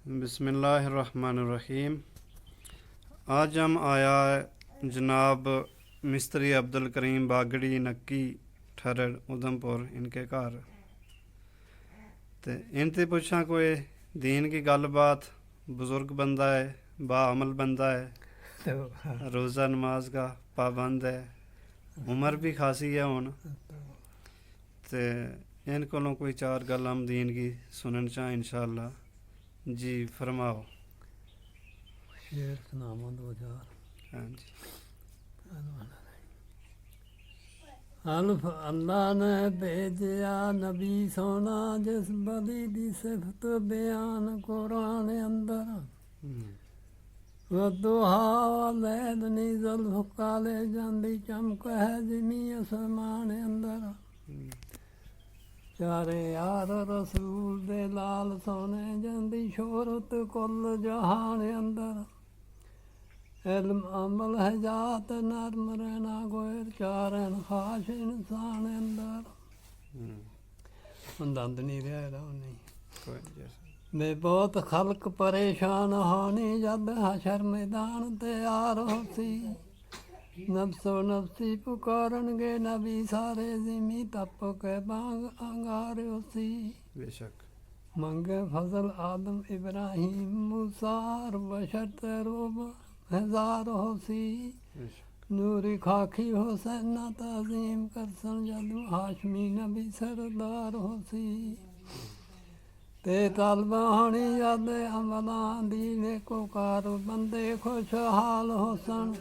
बिस्मिल्लाहिर्रहमानिर्रहीम। आज हम आया जनाब मिस्त्री अब्दुल करीम बागड़ी नक्की ठरड़ उधमपुर इनके घर ते इनते पुछा कोई दीन की गल बात। बुज़ुर्ग बंदा है, बाअमल बंदा है, रोज़ा नमाज का पाबंद है, उम्र भी खासी है हुण ते इन कोलों कोई चार गल हम दीन की सुनन चाह इंशाअल्लाह। जी फरमाओ। शेर सुनावा दो चार। हाँ जी। अल्फ अल्लाह ने भेजा नबी सोना जिस बदी दी सिफत बयान कुरान अंदर वदुहा लैदनी जुल्फ काले जांदी चमक है जिमी असमान अंदर चारे यार रसूल दे लाल सोने जांदी शोहरत कुल जहान अंदर इल्म अमल हजात नरम रहना गोयर चारन खाश इंसान अंदर दंद नहीं रहा नहीं मैं बहुत खल्क परेशान होनी जब हशर मैदान तैयार होती नफ्सो नफ्सी पुकारनगे नबी सारे जिमी तप के बांग अंगार होती बेशक मंगे फजल आदम इब्राहिम मूसार बशर तरोब हजार होसी नूरी खाकी हुसैन तज़ीम करसन जदू हाशमी नबी सरदार होसी ते तलबा होनी याद अमलां दीने को कार बंदे खुशहाल होसन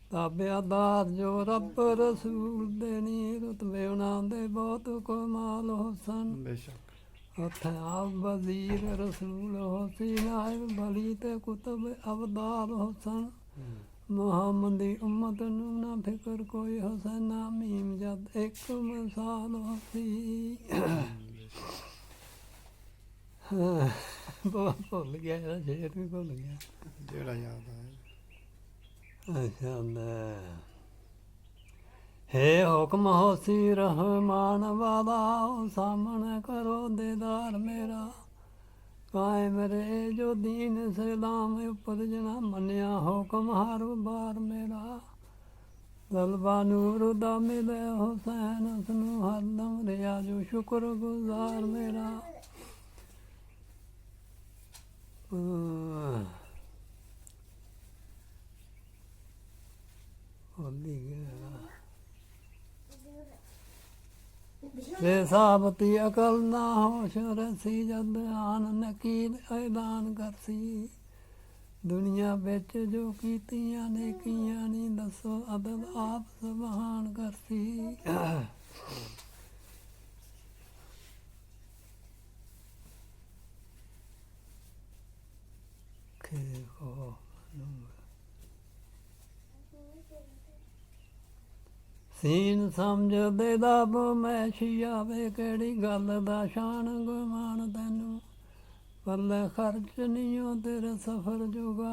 ताबेदार जो रब रसूल देनी रुतबे उन्हां दे बहुत कमाल होसन बेशक उत्थे आप वजीर रसूल होसी नायब बली ते कुतुब अवदार होसन मुहम्मदी उम्मत नू ना फिक्र कोई हुसैन मीम जद एक मिसाल होसी बहुत भुल गया शेर भी भुल गया जेड़ा याद आया। अच्छा हे हुक्म होसी रहमान वाला सामने करो दीदार मेरा कायम रे जो दीन सलाम उपर जना मनिया हुक्म हर बार मेरा तलबा नूर दा मिले हुसैन उसनू हरदम रिया जो शुक्र गुजार मेरा होली गया बेसाबती अकल ना होश रसी जद आन नकीर ऐलान करसी दुनिया बिच जो कीतियां नेकियां नी दसो अदल आप सुभान करसी सीन समझ दे दब मैशी आवे केड़ी गल दा शान गुमान तैनू पल्ले खर्च नहीं तेरे सफर जुगा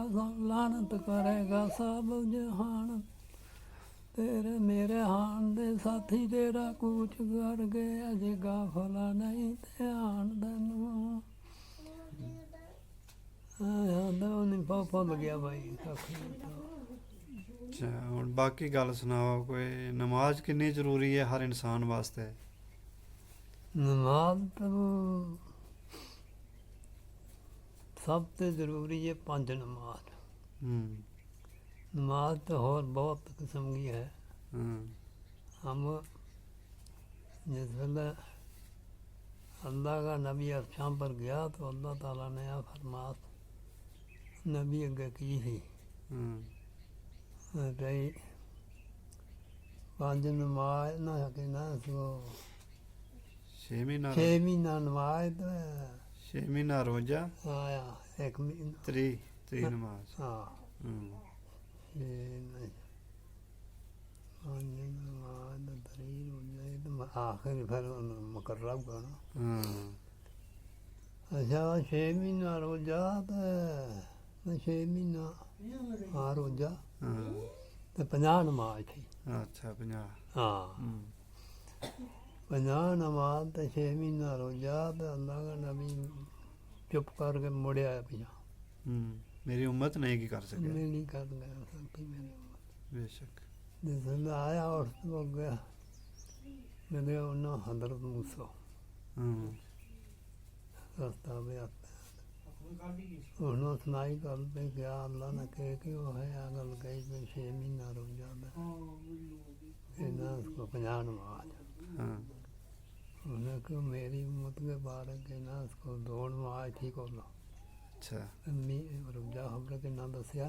लानत करेगा सब जहान तेरे मेरे हान दे साथी तेरा कूच कर गए अजे गाफला नहीं ध्यान तैनू भुल गया भाई अच्छा हुण बाकी गल सुनाओ। कोई नमाज कितनी जरूरी है हर इंसान वास्ते? नमाज तो सब तो जरूरी है पंज नमाज नमाज तो और बहुत किस्म की है। हम जिस वेले अल्लाह का नबी अर्शां पर गया तो अल्लाह ताला ने आ फरमात नबी अगे की थी भाई पंज नमाज ना कहना सो 6 महीना 6 महीना नमाज तो 6 महीना रोजा आया एक महीना त्री नमाज हाँ आखिर फिर मुकर्रब करना अच्छा 6 महीना रोजा तो 6 महीना हाँ रोजा तो 50 नमाज थी। अच्छा 50 हाँ 50 नमाज तो 6 महीना रोजा तो अल्लाह का नबी ਚੁੱਪ ਕਰਕੇ ਮੁੜਿਆ ਪਿਆ। मेरी उम्मत नहीं की कर सके। मैं नहीं कर गया सकती मेरी। बेशक। जिसमें आया और हो गया मेरे उन्होंने हजरत मूसा रास्ता में आता उन्होंने सुनाई गल पे क्या अल्लाह ने कह कि वो है आ गल कही पे 6 महीना रुक जाता इन्हें उसको 50 नमाज उन्हें कहा मेरी उम्मत के बारे के ना उसको 2 नमाज ठीक हो लो। अच्छा। रुक जा हमने के ना दसिया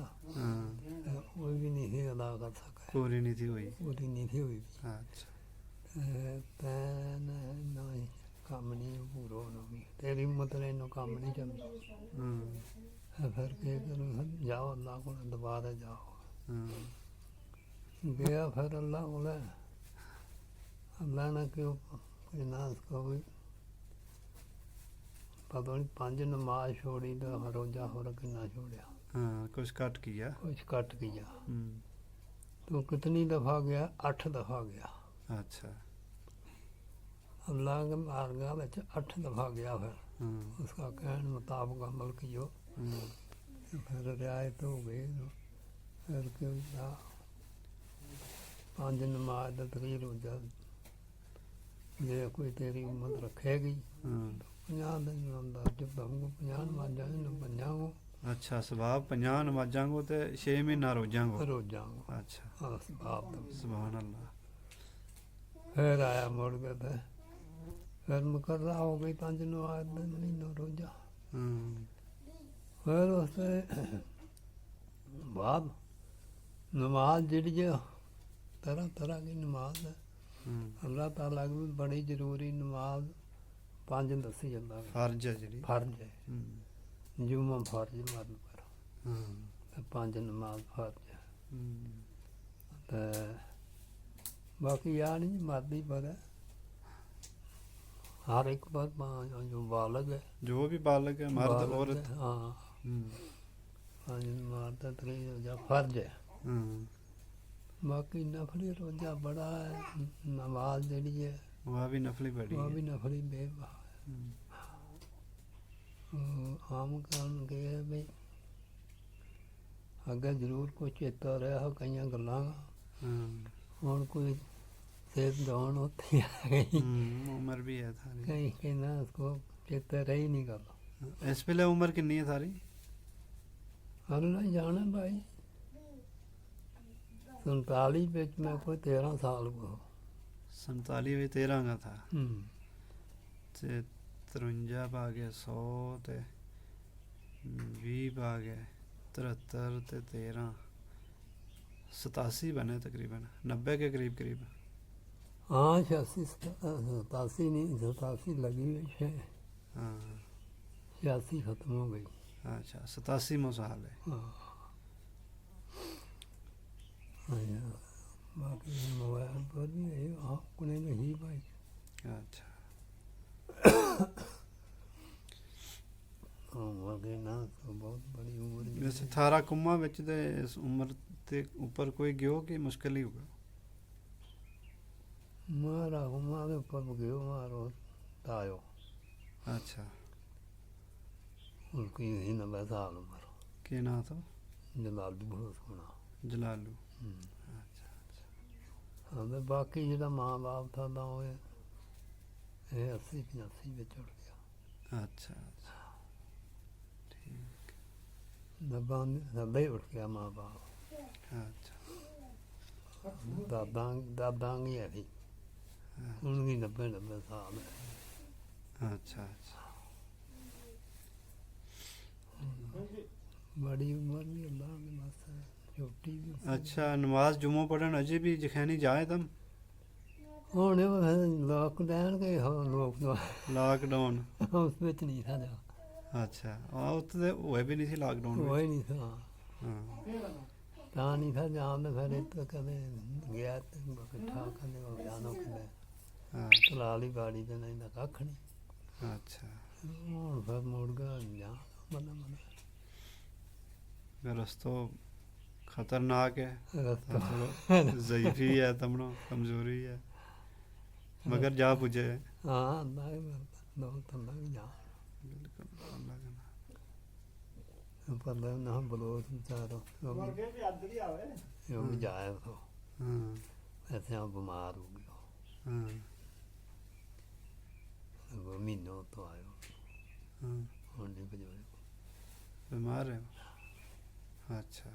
वो भी नहीं थी अदा कर सका। पूरी नहीं थी हुई। पूरी नहीं थी हुई। अच्छा। तैन नहीं काम नहीं पूरा होना भी तेरी उम्मत ने इन्हों काम नहीं चलता। फिर के करूँ जाओ अल्लाह को दोबारा जाओ। गया फिर अल्लाह को अल्लाह ने क्यों ना उसको भी पता नहीं 5 नमाज छोड़ी तो रोजा हो कितना छोड़िया। कुछ कट किया। कुछ कट किया। तो कितनी दफ़ा गया 8 दफ़ा गया। अच्छा। अल्लाह के मार्गा में 8 दफ़ा गया फिर उसका कहने मुताबिक अमल कियो फिर रियायत हो गई। फिर क्यों 5 नमाज का तकरीर हो जा जे कोई तेरी उम्मत रखेगी 50 दिन आंदा जब हमको 50 नमाजा पंजांगो। अच्छा सवाब 50 नमाजा को ते 6 महीना रोजांगो। अच्छा। हाँ सवाब सुभान अल्लाह। फिर आया मुड़ के थे फिर मुकर्रा हो गई 5 नमाज महीना रोजा। फिर उससे बाद नमाज जी तरह तरह की नमाज है अल्लाह ताला की बड़ी जरूरी नमाज 5 दसी अल्लाह फर्ज है जी। फर्ज है जुम्मा फर्ज मर्द पर 5 नमाज फर्ज है। तो बाकी यार नहीं मर्दी पर है हर एक पर जो बालग है जो भी बालग है मर्द औरत। हाँ 5 नमाज का तकरीर जा फर्ज है। बाकी नफली रोजा बड़ा है नमाज जी है वह भी नफली बड़ी वह भी नफली बेवा आम काम के है भाई अगे जरूर कोई चेता रहा हो कई गल्लां हुण कोई सेहत डाउन होती है उम्र भी है थारी कहीं कहना उसको चेता रही नहीं गल। इस वेले उम्र कितनी है थारी? अल्लाह जाने भाई 47 ਵਿੱਚ मैं कोई 13 साल को 47 में 13 का था ते 53 पा गया 100 ते 20 पा गया 73 ते 13 87 बने तकरीबन 90 के करीब करीब। हाँ 87 नहीं 87 लगी हुई है। हाँ 86 खत्म हो गई। अच्छा 87 साल है। बाकी मोबाइल पर भी है आपने नहीं भाई। अच्छा उम्र के ना तो बहुत बड़ी उम्र वैसे थारा कुम्मा विच ते इस उम्र ते ऊपर कोई गयो कि मुश्किल ही होगा? मारा उम्र के ऊपर गयो मारो तायो। अच्छा उनकी ही 90 साल उम्र के ना तो जलालू बहुत सोना जलालू। अच्छा अच्छा। हाँ तो बाकी जो माँ बाप था ना वो 80-85 में चढ़ गया। अच्छा अच्छा ठीक 90 ही उठ गया माँ बाप। अच्छा दादा की है थी उनकी 90 साल है। अच्छा अच्छा बड़ी उम्र भी अल्लाह के बस है छोटी भी। अच्छा नमाज जुम्मो पढ़न अजे भी जखैनी जाए तुम? ਹੁਣ ਲੋਕ ਰਹਿਣ ਗਏ ਹੋ ਲੋਕ लॉकडाउन ਉਸ ਵਿੱਚ ਨਹੀਂ था ਜਾ अच्छा हाँ उत्ते ते होए भी नहीं थी लॉकडाउन में। ਹੋਏ ਨਹੀਂ था हाँ ਤਾਂ ਨਹੀਂ था ਜਾਣ ਦੇ ਫਿਰ ਇੱਥੇ ਕਦੇ ਗਿਆ ਤੇ ਇਕੱਠਾ ਕਦੇ ਹੋ ਗਿਆ ਨਾ ਕਦੇ हाँ ਤਲਾਲੀ ਬਾੜੀ ਤੇ ਨਹੀਂ ਤਾਂ ਕੱਖ ਨਹੀਂ। अच्छा ਹੁਣ ਫਿਰ ਮੁੜ ਗਿਆ ਜਾ ਬੰਦਾ रस्तो खतरनाक है ਰਸਤਾ ज़ईफी है तमनो कमजोरी है मगर जा पुजे। ਹਾਂ ਅੱਲਾ ਹੀ ਮਿਲਦਾ ਦੋ ਤੰਦਾ ਵੀ ਜਾ बिल्कुल अल्लाह का ਪੱਲੇ ਨਾ ਬਲੋਚ ਵਿਚਾਰਾ ਉਹ ਵੀ ਜਾਇਆ ਤੋਂ ਹਾਂ ਐਸੇ ਆ ਬਿਮਾਰ ਹੋ ਗਿਆ ਹਾਂ ਉਹ ਮਹੀਨੋਂ ਤੋਂ ਆਇਆ ਹਾਂ ਹੁਣ ਨਹੀਂ ਭਜੋਏ बीमार है अच्छा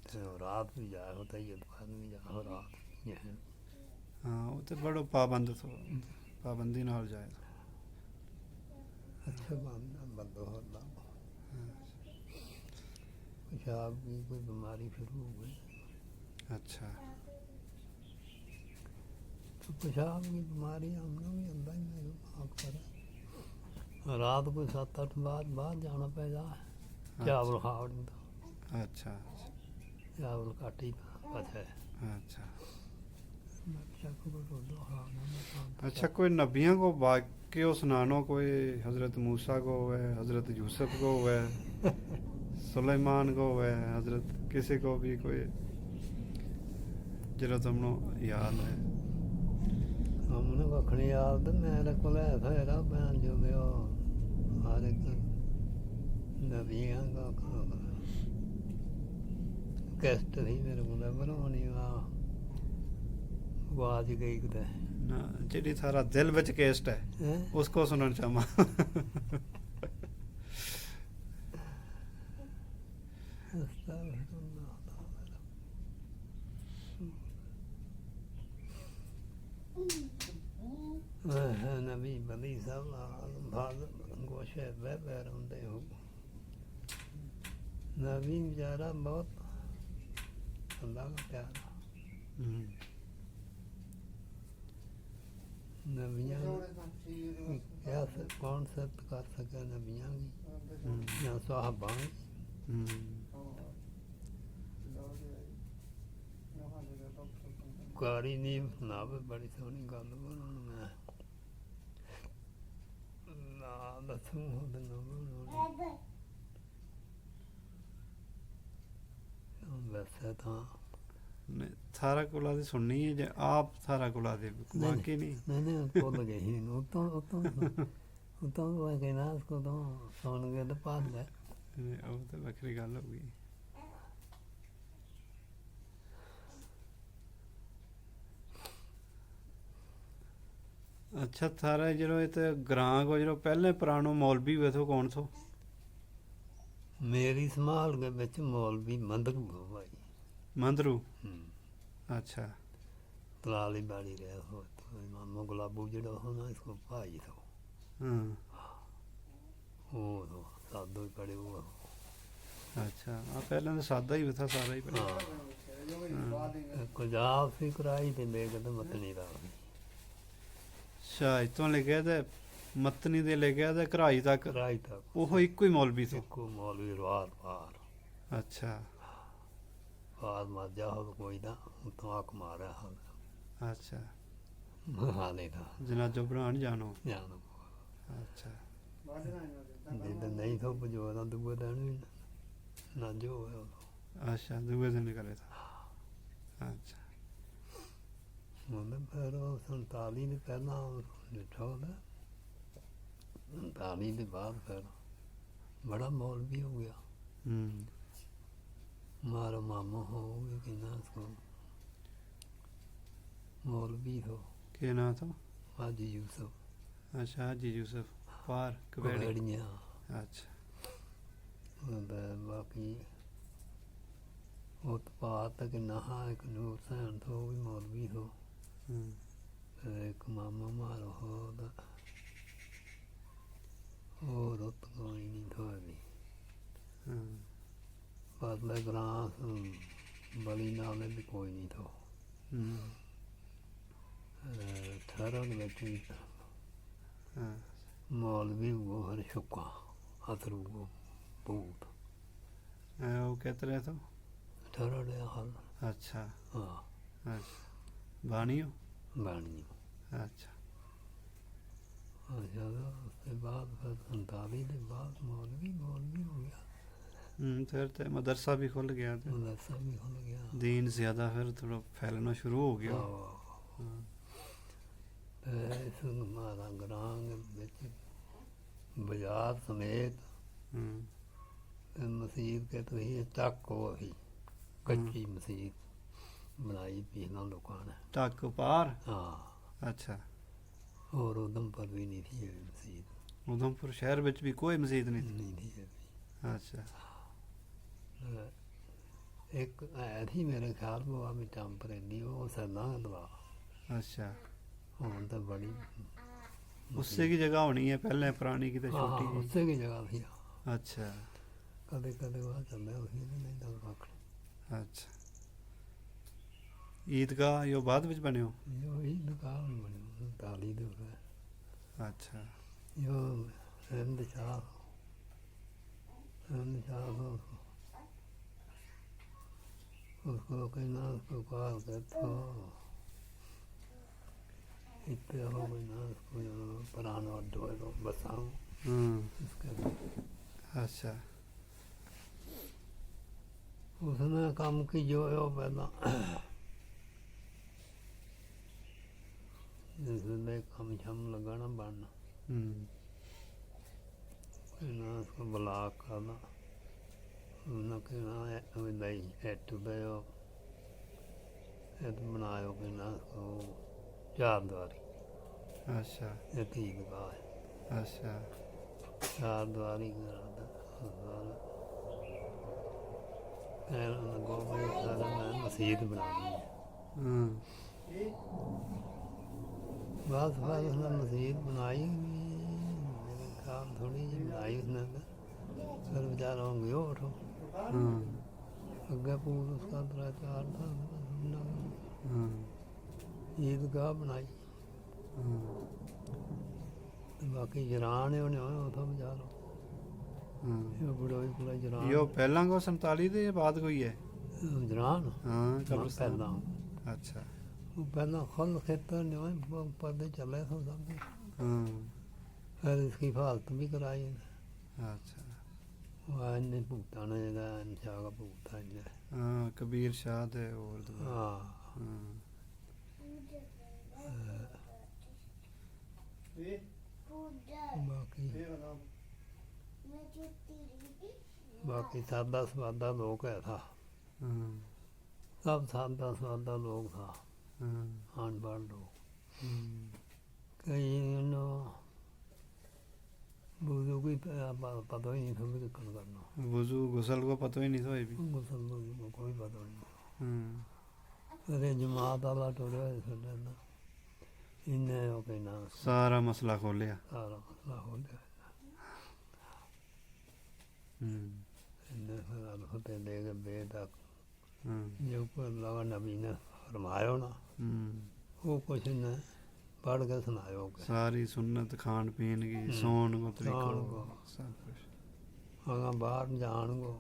ਤੇ ਉਹ ਰਾਤ ਵੀ ਜਾਇਆ ਹੁੰਦਾ ਹੀ ਦੁਪਹਿਰ ਨੂੰ ਵੀ ਜਾਇਆ ਉਹ ਰਾਤ ਇਹ हाँ वो तो बड़ो पाबंद तो पाबंदी नाल जाए ਅੱਛਾ ਬੰਦ ਹੁੰਦਾ ਪਿਸ਼ਾਬ ਦੀ ਕੋਈ ਬਿਮਾਰੀ ਸ਼ੁਰੂ ਹੋ ਗਈ अच्छा तो पेशाब की बीमारी हमने भी अंदर ही नहीं कर रात को 7-8 बाद जाना पैदा है चावल खाओ नहीं तो अच्छा चावल काट ही पता है अच्छा चक को दो अच्छा कोई नबियों को वाक्य सुनानो कोई हजरत मूसा को है हजरत यूसुफ को है सुलेमान को है हजरत किसी को भी कोई जरा तुमनो याद है हमने कखनी याद मेरे को फेरा बहन जो भी हो हर एक नबियां का कैस्ट थी मेरे को बनानी आवाज गई किते ना जेडी थारा दिल विच केस्ट है हैं उसको सुनना चाहमा नबी बली सब भाग गोशे बह रहते हो नबी बेचारा बहुत अल्लाह का प्यारा नबियां क्या कौन सत्य कर सके नबियां की या साहबा कारी नहीं सुनावे बड़ी सोहनी गल बनाने मैं ना दसूं होंदे ना बनाने वैसे तो थारा कोला दी सुननी है जे आप थारा कोला दे बाकी नहीं नहीं भुल गए ही उतों उतों उतों वो कहना उसको तो सुन गए तो पास गए ਉਹ ਤਾਂ ਵੱਖਰੀ ਗੱਲ ਹੋ ਗਈ अच्छा थारा जरो इते ग्रां को जरो पहले पुरानो मौलवी वे थो कौन थो मेरी संभाल के बिच मौलवी मंदक भाई मंदरू अच्छा तलाली बाड़ी रहे हो तो मामो गुलाबू जड़ा हो ना इसको भाई थो हाँ वो तो सादो ही पड़े हुआ अच्छा हाँ पहले तो सादा ही था सारा ही पहले कुजाब सी कराई ते लेके तो मतनी दा अच्छा इतों लेके ते मतनी दे लेके ते घराई तक कराई तक ਉਹ ਇੱਕੋ ਹੀ ਮੌਲਵੀ ਸੀ को मौलवी रात पार अच्छा पार मर जा हो कोई ना तो आक मारा हाल अच्छा हाले था जनाजो बनान जानो जानो अच्छा जिद नहीं तो जो ना दुए दिन भी ना जो है अच्छा दूसरे दिन करे था अच्छा मतलब फिर 47 ਦੇ ਪਹਿਲਾਂ ਲਿਖਾ ਉਹਦਾ 47 ਦੇ ਬਾਅਦ ਫਿਰ बड़ा मौलवी हो गया मारो मामो हो गया कि ना उसको मौलवी हो के नाम था हाजी यूसुफ अच्छा हाजी यूसुफ पार कबेड़ी कबेड़ियाँ अच्छा बाकी उत्पाद तक नहा एक नूर सैन तो भी मौलवी हो एक मामा मारो हो और कोई नहीं तो अभी बदले ग्रां बली नाले भी कोई नहीं तो ठहरन बैठी मौलवी वो हर शुक्का अतरू वो भूत वो कहते रहे तो ठहर हाल अच्छा हाँ अच्छा बानियो बाणी अच्छा अच्छा उसके बाद फिर 47 के बाद मौलवी मौलवी हो गया फिर तो मदरसा भी खुल गया तो मदरसा भी खुल गया दीन ज़्यादा फिर थोड़ा फैलना शुरू हो गया इस हमारा ग्रां बिच बाजार समेत ਹੂੰ ਤੇ ਮਸੀਤ ਕੇ ਤੁਸੀਂ ਚੱਕ ਉਹ ਹੀ ਕੱਚੀ ਮਸੀਤ ਬਣਾਈ ਪਿਛਲਾ ਲੋਕਾਂ ਨੇ। ਟੱਕ ਪਾਰ। ਹਾਂ, ਅੱਛਾ, ਹੋਰ ਉਧਮਪੁਰ ਵੀ ਨਹੀਂ ਥੀ ਇਹ ਮਸੀਤ, ਉਧਮਪੁਰ ਸ਼ਹਿਰ ਵਿੱਚ ਵੀ ਕੋਈ ਮਸਜਿਦ ਨਹੀਂ ਨਹੀਂ ਥੀ ਇਹ। ਥੀ। ਅੱਛਾ। ਇੱਕ ਹੈ ਸੀ ਮੇਰੇ ਖਿਆਲ ਪਵਾ ਵੀ ਟੈਂਪਰੇਰੀ, ਉਹ सदा दवा। अच्छा, ਹੁਣ ਤਾਂ ਬੜੀ उससे की जगह होनी है पहले पुरानी की तो हाँ छोटी जी। उससे की जगह थी। अच्छा कदे कदे वहाँ चलते उसी ने नहीं तो कख अच्छा। ईदगाह यो बाद विच बने हो? यो ही दुकान बनी ताली दे है। अच्छा। यो हिंद शाह उसको कहना उसको काल के तो इतने हो गई ना उसको पुराना अड्डो है तो बसाऊं इसके। अच्छा। उसने काम की जो है वो पहला जिसने काम शम लगाना बनना कहना उसको ब्लॉक करना, उन्हें कहना दही एट दो बनायो कहना उसको चार द्वारी। अच्छा। एक ईदगाह है। अच्छा। चार द्वारी लगो भाई सारा मैं मसीत बनानी है। बस उसने मसीत बनाई, मेरे ख्याल थोड़ी जी बनाई उसने, फिर बेचारा हो गया उठो अगे पूर उसका 3-4 था। ईदगाह बनाई बाकी जरान है उन्हें उतो बेचारो बड़ोई पूरा जरान। यो पहला को 47 दे बाद कोई है जरान? हाँ कब्रिस्तान। पहला अच्छा। पहला खुल खेतर ने पर्दे चले थे सब, फिर इसकी हालत भी कराई। अच्छा। वह इन्हें भूता ने शाह का भूता इन्हें। हाँ कबीर शाह दे और हाँ बाकी सादा सवादा लोग है था, सब सादा सवादा लोग था, अनपढ़ लोग। कई वुज़ू की पता ही नहीं था भी कितना करना। वुज़ू गुसल को पता ही नहीं था ये भी। गुसल को कोई पता नहीं। अरे जमात वाला टुरे इन्हें वो कहना सारा मसला खोलिया। सारा मसला हो गया। इन्हें फिर अल्फते दे के बे तक जो कोई अल्लाह नबी ने फरमायो ना वो कुछ ने पढ़ के सुनायो। सारी सुन्नत खान पीन की सोन को तरीका सब कुछ। हाँ बाहर जान को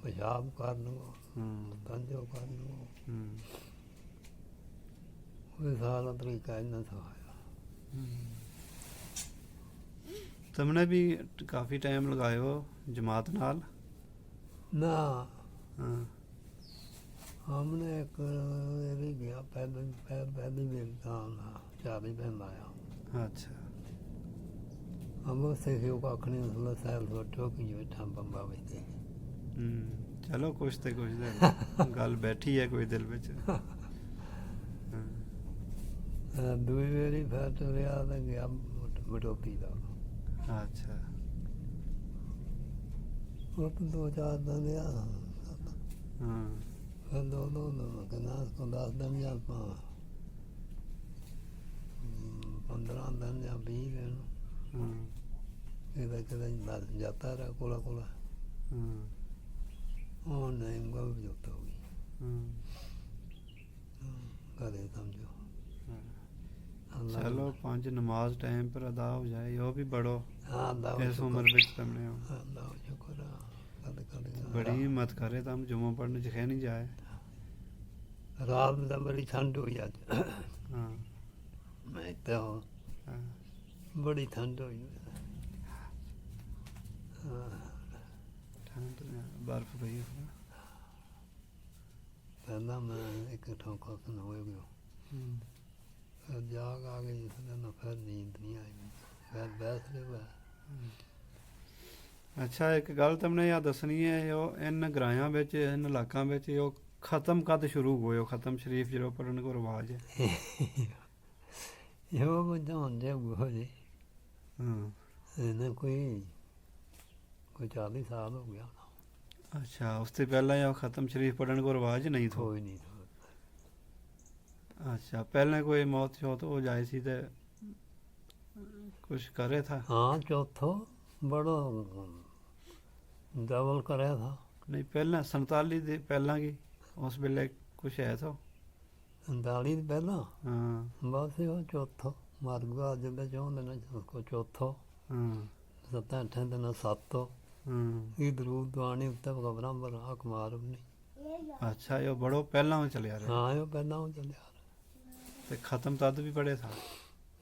पेशाब करने को तंजो करने को वो सारा तरीका इन्हें सिखाया। तुमने भी काफ़ी टाइम लगाए हो जमात नाल? ना हाँ। हमने एक ये भी गया पहली भी काम था 40 दिन लाया। अच्छा। हम उससे क्यों काखनी उसने सैल सोचो कि जो ठाम बंबा बजते। चलो कुछ ते कुछ दे गल बैठी है कोई दिल विच। दूई मेरी फिर तुरिया तो गया बटोती का। अच्छा। वो तो 2-4 दिन गया। हाँ। फिर दो कहना उसको 10 दिन या 15 दिन या 20 दिन किधर जाता रहा कोला कोला। और नहीं उनका भी जोता हुई करे समझो। चलो 5 नमाज टाइम पर अदा हो जाए यो भी बड़ो। हाँ इस उम्र विच तुमने हो। शुक्र बड़ी हिम्मत करे तुम जुम्मा पढ़ने च नहीं जाए। रात में तो बड़ी ठंड हुई आज। हाँ। मैं तो बड़ी ठंड हुई। ठंड बर्फ पई। पहला मैं एक ठोका सुना हो गया, फिर जाग आ गई, फिर नींद नहीं आई, फिर बैठ रहे हुआ ਅੱਛਾ ਇੱਕ ਗੱਲ ਤੁਮਨੇ ਯਾਦ ਦੱਸਣੀ ਹੈ ਉਹ ਇਨ ਗਰਾਇਆਂ ਵਿੱਚ ਇਨ ਇਲਾਕਾਂ ਵਿੱਚ ਉਹ ਖਤਮ ਕਦ ਸ਼ੁਰੂ ਹੋਇਓ ਖਤਮ ਸ਼ਰੀਫ ਜਦੋਂ ਪੜਨ ਕੋ ਰਿਵਾਜ ਹੈ ਇਹੋ ਬੁਝਾਉਣ ਜੇ ਹੋ ਜੇ ਹਾਂ ਇਹਨੇ ਕੋਈ 40 ਸਾਲ ਹੋ ਗਿਆ ਹੋਣਾ। ਅੱਛਾ ਉਸ ਤੋਂ ਪਹਿਲਾਂ ਇਹ ਖਤਮ ਸ਼ਰੀਫ ਪੜਨ ਕੋ ਰਿਵਾਜ ਨਹੀਂ ਥੋ ਕੋਈ ਨਹੀਂ ਅੱਛਾ ਪਹਿਲਾਂ ਕੋਈ ਮੌਤ ਸ਼ੌਤ ਹੋ ਜਾਏ ਸੀ ਤੇ ਕੁਛ ਕਰੇ ਥਾ ਹਾਂ ਚੌਥੋ ਬੜਾ ਡਬਲ ਕਰਿਆ ਥਾ ਨਹੀਂ ਪਹਿਲਾਂ 47 ਦੇ ਪਹਿਲਾਂ ਕੀ ਉਸ ਵੇਲੇ ਕੁਛ ਹੈ ਥੋ 47 ਦੇ ਪਹਿਲਾਂ ਹਾਂ ਬਸ ਉਹ ਚੌਥੋ ਮਰ ਗਿਆ ਜਦੋਂ ਚਾਹੁੰਦੇ ਨੇ ਕੋ ਚੌਥੋ ਹਾਂ 7-8 ਦਿਨ 7 ਹਾਂ ਇਹ ਦਰੂਦ ਦਵਾਣੀ ਉੱਤੇ ਖਬਰਾਂ ਬਰਾ ਕਮਾਰ ਨਹੀਂ ਅੱਛਾ ਇਹ ਬੜੋ ਪਹਿਲਾਂ ਚੱਲਿਆ ਰਿਹਾ ਹਾਂ ਇਹ ਪਹਿਲਾਂ ਉਹ ਚੱਲਿਆ ਤੇ ਖਤਮ ਤਦ ਵੀ ਪੜੇ ਥਾ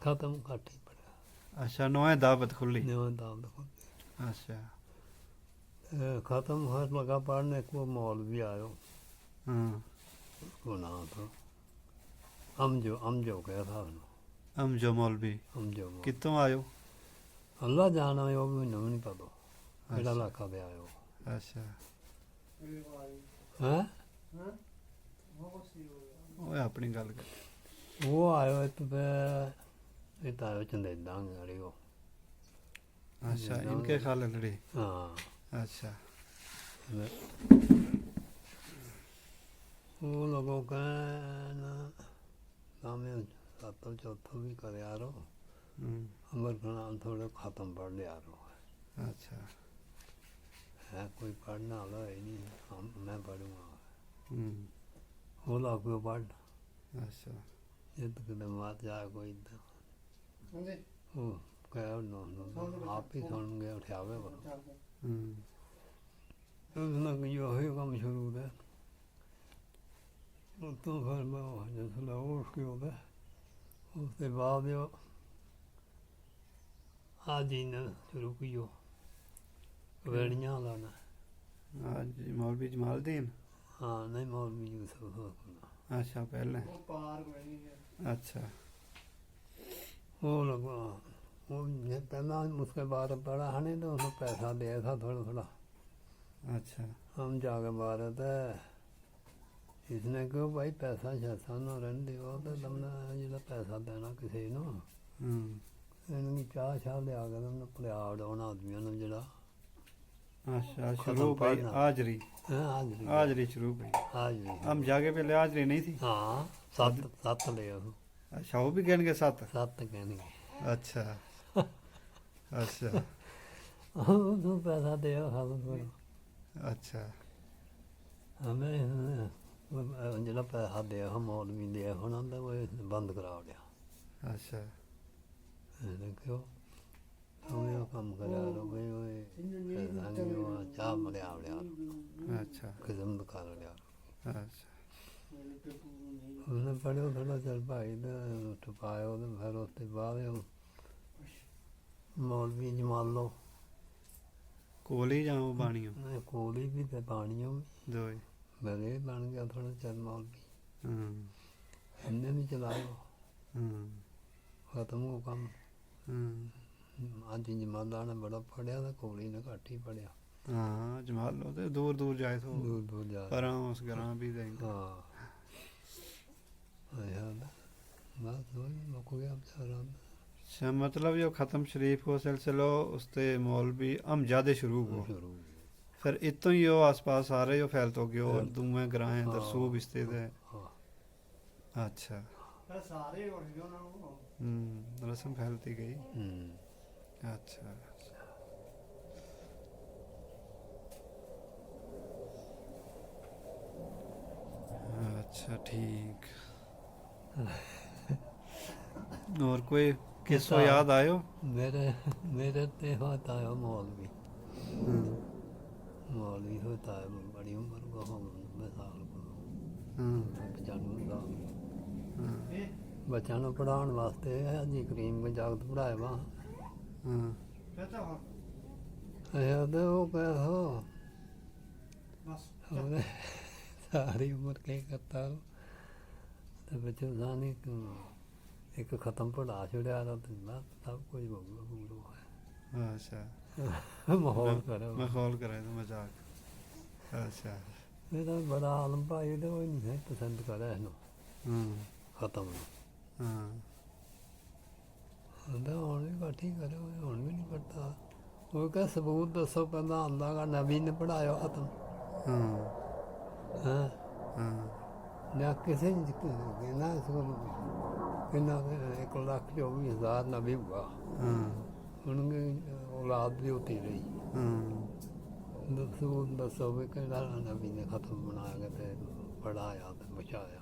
ਖਤਮ ਘੱਟ ਹੀ ਪੜਿਆ ਅੱਛਾ ਨੋਏ ਦਾਵਤ ਖੁੱਲੀ ਨਿਉਂ ਦਾ ਦੇਖੋ ਅੱਛਾ खत्म होने लगा पढ़ने को मौलवी आयो ਹਾਂ उसको नाम था अमजो गया था उन्होंने ਅਮਜੋ ਮੌਲਵੀ अमजो ਕਿੱਥੋਂ ਆਇਓ अल्लाह जाना है वो भी मैंने नहीं पता केड़ा अच्छा। इलाका पे आयो ਅੱਛਾ हैं ਉਹ ਆਪਣੀ ਗੱਲ ਕਰ वो आयो इत पे इत आयो चंदेदा गाड़ी वो ਅੱਛਾ ਇਨਕੇ ਖਾਲ ਲੜੀ हाँ ਅੱਛਾ वो लोगों का सामने सातों चौथों भी कर यारो ਹਮ, अमर का नाम थोड़े खत्म पढ़ लिया रो ਅੱਛਾ है कोई पढ़ना वाला है नहीं हम मैं पढ़ूंगा ਹਮ, वो लोग को पढ़ ਅੱਛਾ ये तो कितने मात जाए कोई इधर वो कह नो आप ही सुन गए उठावे करो ਹਮ, उसने जो है काम शुरू है तो फिर मैं जिसले उसके होता उसके बाद जो आज ही ने शुरू कियो वेड़ियाँ लाना ਅੱਜ ਮੌਲਵੀ ਜਮਾਲਦੀਨ हाँ नहीं मौलवी यूसुफ होना ਅੱਛਾ ਪਹਿਲਾਂ ਅੱਛਾ वो लगा वो ये पहला उसके बाद पढ़ा हने तो उसने पैसा दिया था थोड़ा थोड़ा ਅੱਛਾ हम जाके मारे थे इसने कहो भाई पैसा शैसा ना रहने दो तो तुमने जो पैसा देना किसी को ਹਮ, इनकी चाह शाह लिया के तुमने पिया उड़ाना आदमियों ने जरा ਅੱਛਾ खत्म ਸ਼ੁਰੂ ਪਈ पढ़ना। ਆਜਰੀ हाजरी ਆਜਰੀ ਸ਼ੁਰੂ ਪਈ हाजरी ਹਮ ਜਾਗੇ ਪਹਿਲੇ ਆਜਰੀ ਨਹੀਂ ਥੀ हाँ सत्त सत्त ले ਅੱਛਾ ਉਹ ਵੀ ਗਿਣਗੇ 7 सत्त कहने ਅੱਛਾ ਅੱਛਾ तू पैसा दे ਅੱਛਾ हमें जो पैसा दिया हम मौलवी दिया होना तो वो बंद करा दिया ਅੱਛਾ क्यों हमें वो काम करा लो भाई वो पैसा नहीं वो चाह मलिया लिया ਅੱਛਾ किस्म दिखा लिया ਅੱਛਾ उसने पढ़ो थोड़ा चल भाई तो पायो तो फिर उसके बाद मौलवी जमाल लो ਕੋਲ ਹੀ ਜਾਓ ਬਾਣੀਓ कोली भी तो पानियों में ਦੋਏ मेरे बन गया थोड़ा चल मौलवी ਹਮ इनने भी चलायो ਹਮ खत्म हो कम ਹਮ अज जमाला ने बड़ा पढ़िया तो कोली ने घट ही पढ़िया ਹਾਂ ਜਮਾਲ ਲੋ ਤੇ ਦੂਰ ਦੂਰ ਜਾਏ ਤੋ दूर दूर जा ਪਰਾਂ ਉਸ ਗਰਾਂ ਵੀ ਦੇਂਗੇ हाँ याद बस वही मुक गया बेचारा अच्छा मतलब जो ख़त्म शरीफ को सिलसिलो उस ते मौलवी अमजादे शुरू हो शुरू फिर इतो ही वो आस पास सारे जो फैल तो गयो फैल- दुमे ग्राह हाँ। दरसूब स्थित है हाँ अच्छा सारे उठ गए ना रस्म फैलती गई हम्म अच्छा अच्छा ठीक और कोई किस्सो किस्सा- याद आयो मेरे मेरे ते होता है मौलवी हम्म, मौलवी होता है बड़ी उम्र को हम साल को हम्म, बच्चा ਨੂੰ ਪੜਾਉਣ ਵਾਸਤੇ ਹਾਜੀ ਕਰੀਮ ਕੋ ਜਾਗਤ ਪੜਾਇਆ ਵਾ हाँ, ਅੱਛਾ ਤੇ ਉਹ ਕਹੋ ਉਹਨੇ ਸਾਰੀ ਉਮਰ ਕੀ ਕਰਤਾ ਤੇ ਬੱਚੇ ਜਾਨੀ ਇੱਕ ਖਤਮ ਪੜਾ ਛੜਿਆ ਤਾਂ ਬਸ ਸਭ ਕੁਝ ਹੋ ਗਿਆ ਪੂਰਾ अच्छा ਮਾਹੌਲ ਕਰੋ ਮਾਹੌਲ ਕਰੇ ਤਾਂ ਮਜ਼ਾਕ। ਅੱਛਾ। ਇਹਦਾ ਬੜਾ ਆਲਮ ਭਾਈ ਤੇ ਉਹ ਨਹੀਂ ਪਸੰਦ ਕਰਿਆ ਇਹਨੂੰ ਹੂੰ ਖਤਮ ਨੂੰ। ਹਾਂ ਕਹਿੰਦਾ ਹੁਣ ਵੀ ਇਕੱਠੀ ਕਰੋ, ਹੁਣ ਵੀ ਨਹੀਂ ਕਰਦਾ। ਉਹ ਕਹ ਸਬੂਤ ਦੱਸੋ ਪਹਿਲਾਂ ਆਉਂਦਾ ਗਾ ਨਬੀ ਨੇ ਪੜ੍ਹਾਇਆ ਖਤਮ। ਹਾਂ ਹਾਂ ਹਾਂ ਨਾ ਕਿਸੇ ਨੇ ਨਾ ਇਸ ਕੋਲ ਕਿੰਨਾ 1,24,000 ਨਬੀ ਹੁਆ ਹਾਂ ਹੁਣ ਔਲਾਦ ਵੀ ਹੋਤੀ ਰਹੀ। ਹਾਂ ਸਬੂਤ ਦੱਸੋ ਵੀ ਕਿਹੜਾ ਨਬੀ ਨੇ ਖਤਮ ਬਣਾ ਕੇ ਤੇ ਪੜ੍ਹਾਇਆ ਤੇ ਬਚਾਇਆ।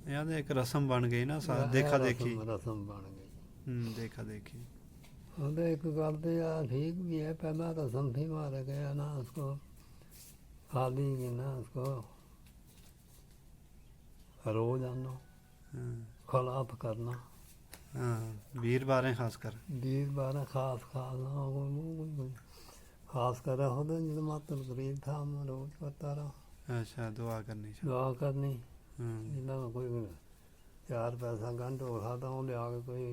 ਯਾਰ ਇੱਕ ਰਸਮ ਬਣ ਗਈ ਨਾ ਦੇਖਾ ਦੇਖੀ। ਰਸਮ ਬਣ ਗਈ। ਦੇਖਾ ਦੇਖੀ। ਉਹਦੇ ਇੱਕ ਗੱਲ ਤੇ ਆ ठीक भी है, पहला रस्म थी मारे गया ना उसको खाली की ना उसको रोज आना खिलाफ करना। हाँ वीरवारें खास कर। वीरवार खास खास कर होते जो मातल गरीब था मैं रोज करता रहा। अच्छा दुआ करनी चाहिए। दुआ करनी जिन्ना कोई 4 पैसा गंढ हो खाता वो लिया के कोई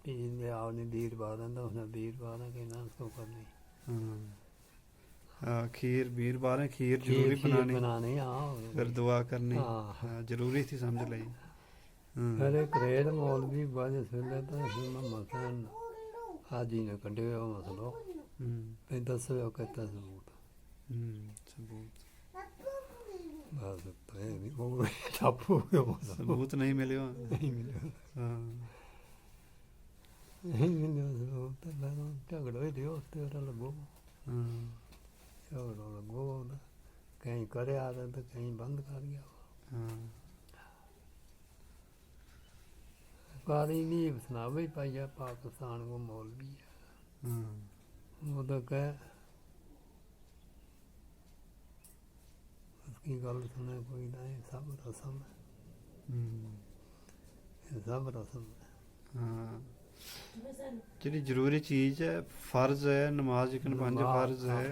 चीज लिया नहीं वीरवार उसने वीरवार कहना उसको करनी। खीर वीरवारें खीर जरूरी बनानी हाँ फिर दुआ करनी। हाँ जरूरी थी समझ ली। फिर एक रेड मौलवी बज फिर तो मसन हाजी ने कटे हुआ मसलो फिर दसो कहता सबूत सबूत बस वो छापू सबूत नहीं मिले। नहीं मिले नहीं मिले सबूत झगड़ो ही दियो तेरा लगो झगड़ो लगो कहीं करे आ रहे तो कहीं बंद कर गया। कारी नीब सुना भाई पाइया पाकिस्तान को मौलवी है वो तो कह उसकी गल सुने कोई ना सब रसम है सब रसम है। ਜਿਹੜੀ ਜ਼ਰੂਰੀ ਚੀਜ਼ ਹੈ ਫਰਜ਼ ਹੈ ਨਮਾਜ਼ ਇੱਕ 5 ਫਰਜ਼ ਹੈ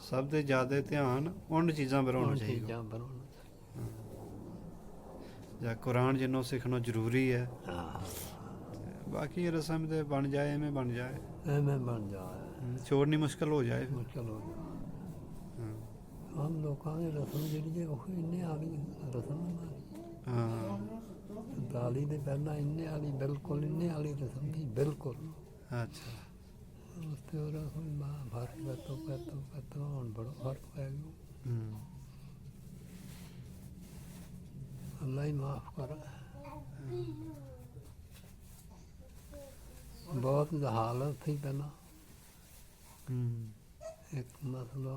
ਸਭ ਤੋਂ ਜ਼ਿਆਦਾ ਧਿਆਨ ਉਹਨਾਂ ਚੀਜ਼ਾਂ ਪਰ ਹੋਣਾ ਚਾਹੀਦਾ। ਜਾਂ ਕੁਰਾਨ ਜਿਹਨੂੰ ਸਿੱਖਣਾ ਜ਼ਰੂਰੀ ਹੈ ਬਾਕੀ ਰਸਮ ਤੇ ਬਣ ਜਾਏ ਐਵੇਂ ਬਣ ਜਾਏ ਛੋੜਨੀ ਮੁਸ਼ਕਲ ਹੋ ਜਾਏ। हम लोगों ने रस्म जी इन्ने वाली रस्म दाली तो पहला इन्ने वाली बिल्कुल इन्ने वाली रस्म थी बिल्कुल। अच्छा उसते फर्क पैतो हम बड़ा फर्क पै गया। अल्लाह ही माफ कर। बहुत हालत थी पहला एक मसला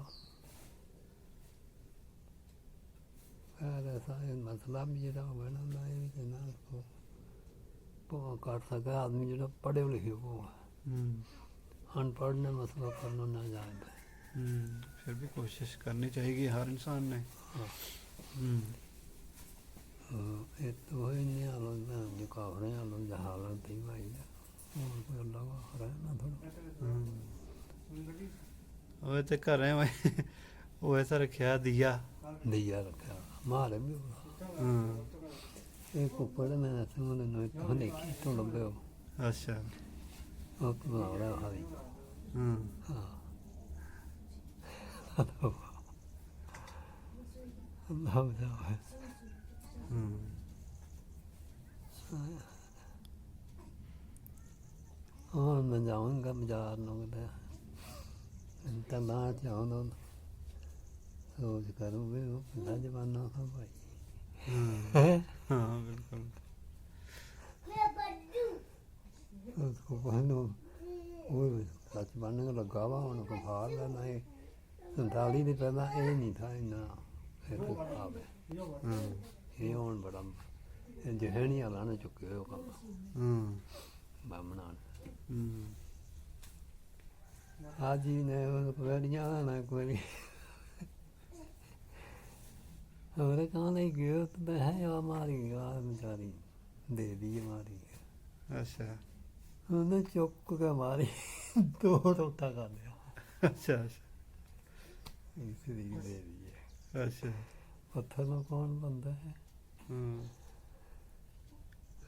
ऐसा मसला भी जो होगा ना ये कहना उसको कर सके आदमी जो पढ़े लिखे वो अनपढ़ ने मसला करना ना जानता फिर भी कोशिश करनी चाहिए हर इंसान ने। ये तो वही नहीं आलो जो काफरे आलो जो हालत थी भाई और कोई अल्लाह का रहना थोड़ा वो तो कर रहे हैं वो ऐसा रखा दिया रखा मारे भी एक ऊपर में ऐसे उन्होंने तो देखी तो लंबे हो। अच्छा वो तो आ रहा है हाँ अल्लाह बचाओ। हाँ मैं जाऊँगा बाजार लोग तला जाऊँ सोच करूँ भी वो पिछला जमाना था भाई। हाँ बिल्कुल उसको पहनो वो सच बनने को लगा हुआ उनको फाड़ लेना है 47 दिन पहला ये नहीं था इन्ना खराब है ये हूँ बड़ा जहनी वाला ने चुके हो कम बामना हाजी ने वेड़ियाँ ना कोई हमारे कहाँ नहीं गए तो है हमारी यार बेचारी दे दी हमारी। अच्छा उन्हें चुक के मारी दो टोटा कर लिया। अच्छा अच्छा इसलिए दे दी है। अच्छा पत्थर में कौन बंदा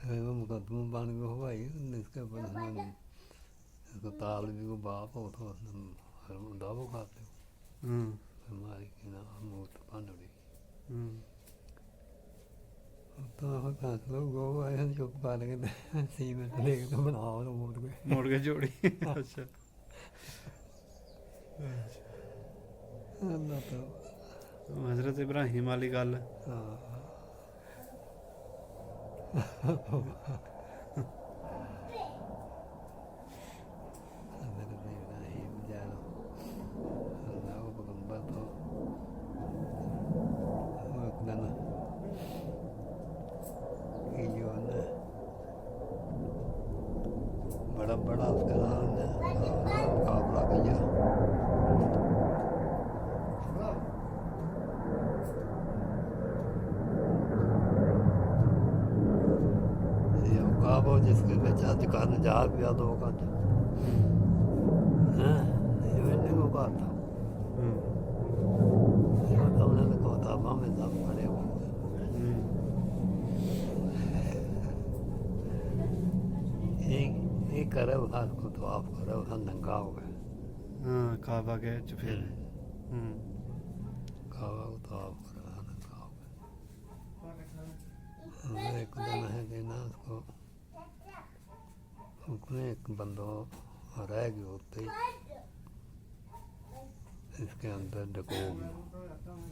है वो मुकदमा बन गया भाई इसके ऊपर उसको ताल भी को बाप हो तो दावो खाते हो हमारी की ना मूर्त पानी तो हम फैसला गो आए चुप कर के सीमेंट लेके तो बनाओ तो ਮੁੜ ਕੇ ਜੋੜੀ ਅੱਛਾ अल्लाह तो ਹਜ਼ਰਤ ਇਬਰਾਹੀਮ ਵਾਲੀ ਗੱਲ हाँ हज़रत इब्राहीम जानो अल्लाह को पैगंबर तो एक दिन कि जो है बड़ा बड़ा उसका नाम है मुकाबला किया ये मुकाबला जिसके ਵਿੱਚ ਅੱਜ ਕਰਨ ਜਾ ਪਿਆ ਦੋ ਕੱਟ हैं ये मैंने को कहा था ये तो उन्होंने किताबों में सब पढ़े हुए ये करे हाथ को तो आप करे उसका नंगा हो गया ਹਾਂ ਕਾਬਾ ਗਏ ਚ ਫਿਰ कावा को तो आप करे उसका नंगा हो गया एक दिन है कि ना उसको उसने एक बंदो रह गया होते ही इसके अंदर डको गया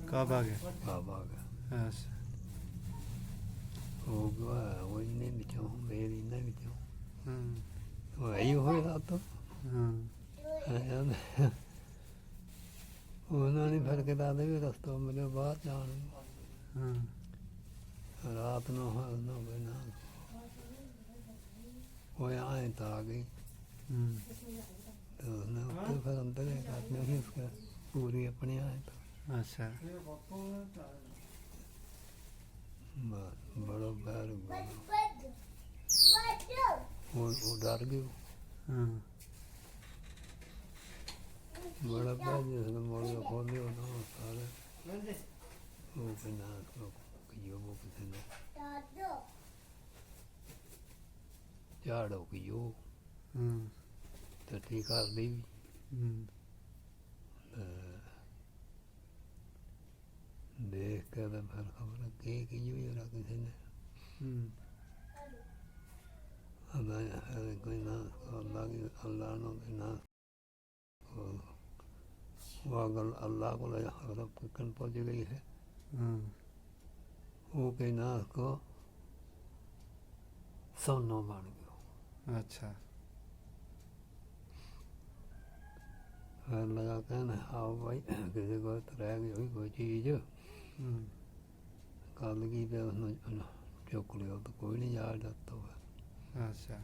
ਕਾਬਾ ਗਏ काबा गया ਅੱਛਾ हो गया वो इन्हें बिचों मेरी इन्हें बिचों ਹਾਂ वही होएगा तो ਹਾਂ ਉਹਨਾਂ ਨੇ ਫਿਰ ਕੇ ਦਾਦੇ ਵੀ ਰਸਤੋਂ ਮਿਲੇ ਬਾਹਰ ਜਾਣ ਹਾਂ ਰਾਤ ਨੂੰ ਨਾ ਬਣਾ ਹੋਇਆ ਆਏ ਤਾਂ ਆ ਗਈ तो उसने उसके फिर अंदर एक आदमी ही उसका पूरी अपने आए तो ਅੱਛਾ बस बड़ो बैर वो डर गई ਹਾਂ बड़ा बैर जिसने मोड़े खोले हो ना सारे वो कहना उसको कियो वो किसी ने झाड़ो कियो ਹਾਂ टट्टी कर दी देख के तो फिर खबर की ही होना किसी ने कोई ना अल्लाह की अल्लाह नो ना वो अगर अल्लाह को ले खबर किन पहुँच गई है ਹਾਂ वो कहीं ना उसको सोनो बन गया ਅੱਛਾ फिर लगा कहना आओ भाई किसी को तो रह गई हुई कोई चीज़ कल की पे उसने चुक लिया तो कोई नहीं याद जाता हुआ ਅੱਛਾ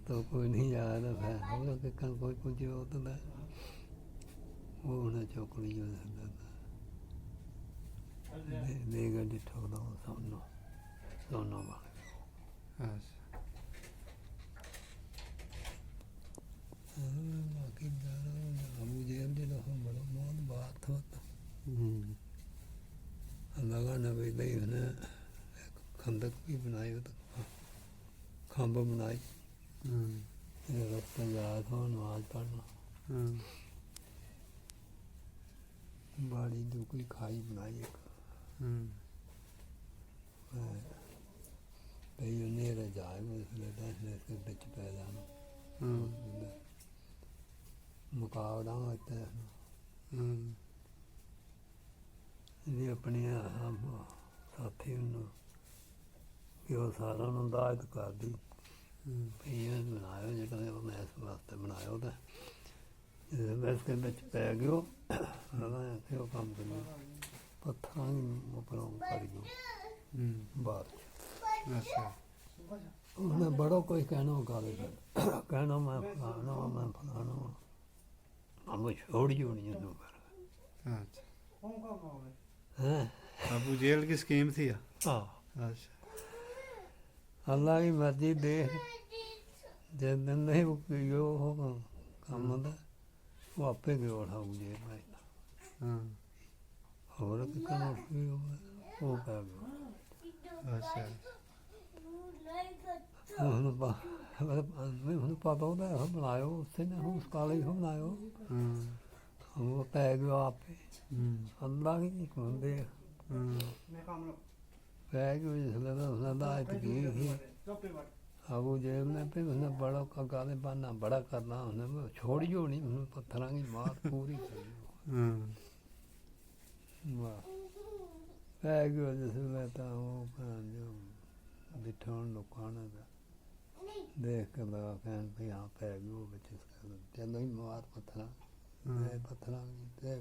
तो कोई नहीं याद है फिर हम लोग के कल कोई कुछ होता था वो उन्हें चुक लिया दे गए ठोक दो सोनो सोनो बन ਅੱਛਾ बाकी अबू जेल जी तो हम बड़ा बहुत बात होता लगा नबी दई उसने एक खंदक भी बनाई तो खंब बनाई रस्ते जा तो नमाज पढ़ना बाड़ी जो कोई खाई बनाई एक नेरे जाए इसलिए इसके बिच पै जाना मुकाबला होता है ये अपने साथी कि वो सारा हिदायत कर दी ये बनायो जो मैं इस वास्ते बनायो तो इसके बिच पै गयो वो काम करो पत्थर उपरों कर गयो बाहर ਅੱਛਾ उसने बड़ो कोई कहना गाले कहना मैं फलाना हम छोड़ जो नहीं तो ਅੱਛਾ हैं अबू जेल की स्कीम थी हाँ अच्छा अल्लाह की मर्जी देख जिस दिन नहीं यो हो काम होता वो आपे गयो उठा मुझे भाई हाँ और कितना वो कह गयो अच्छा उसने ਮੈਨੂੰ ਪਤਾ ਉਹਦਾ ਇਹੋ ਬਣਾਇਓ ਉਸੇ ਨੇ ਉਸ ਕਾਲੇ ਹੀ ਬਣਾਇਓ ਹਾਂ ਉਹ ਪੈ ਗਿਆ ਆਪੇ ਅੱਲਾ ਕੀ ਹੁੰਦੇ ਪੈ ਗਿਆ ਜਿਸ ਵੇਲੇ ਉਸਨੇ ਦਾਇਤ ਕੀ ਸੀ ਅਬੂ ਜੇਬ ਨੇ ਵੀ ਉਸਨੇ ਬੜਾ ਕਗਾ ਦੇ ਬਾਨਾ ਬੜਾ ਕਰਨਾ ਉਹਨੇ ਛੋੜੀ ਹੋਣੀ ਉਹਨੂੰ ਪੱਥਰਾਂ ਦੀ ਮਾਰ ਪੂਰੀ ਕਰੀ ਵਾਹ ਪੈ ਗਿਆ ਜਿਸ ਵੇਲੇ ਤਾਂ ਉਹ ਜੋ ਬਿਠਾਉਣ ਲੋਕਾਂ ਨੇ ਦੇਖ ਕੇ ਲਗਾ ਕਹਿਣ ਵੀ ਹਾਂ ਪੈ ਗਿਆ ਉਹ ਵਿੱਚ ਤੈਨੂੰ ਹੀ ਮਾਰ ਪੱਥਰਾਂ ਦੇ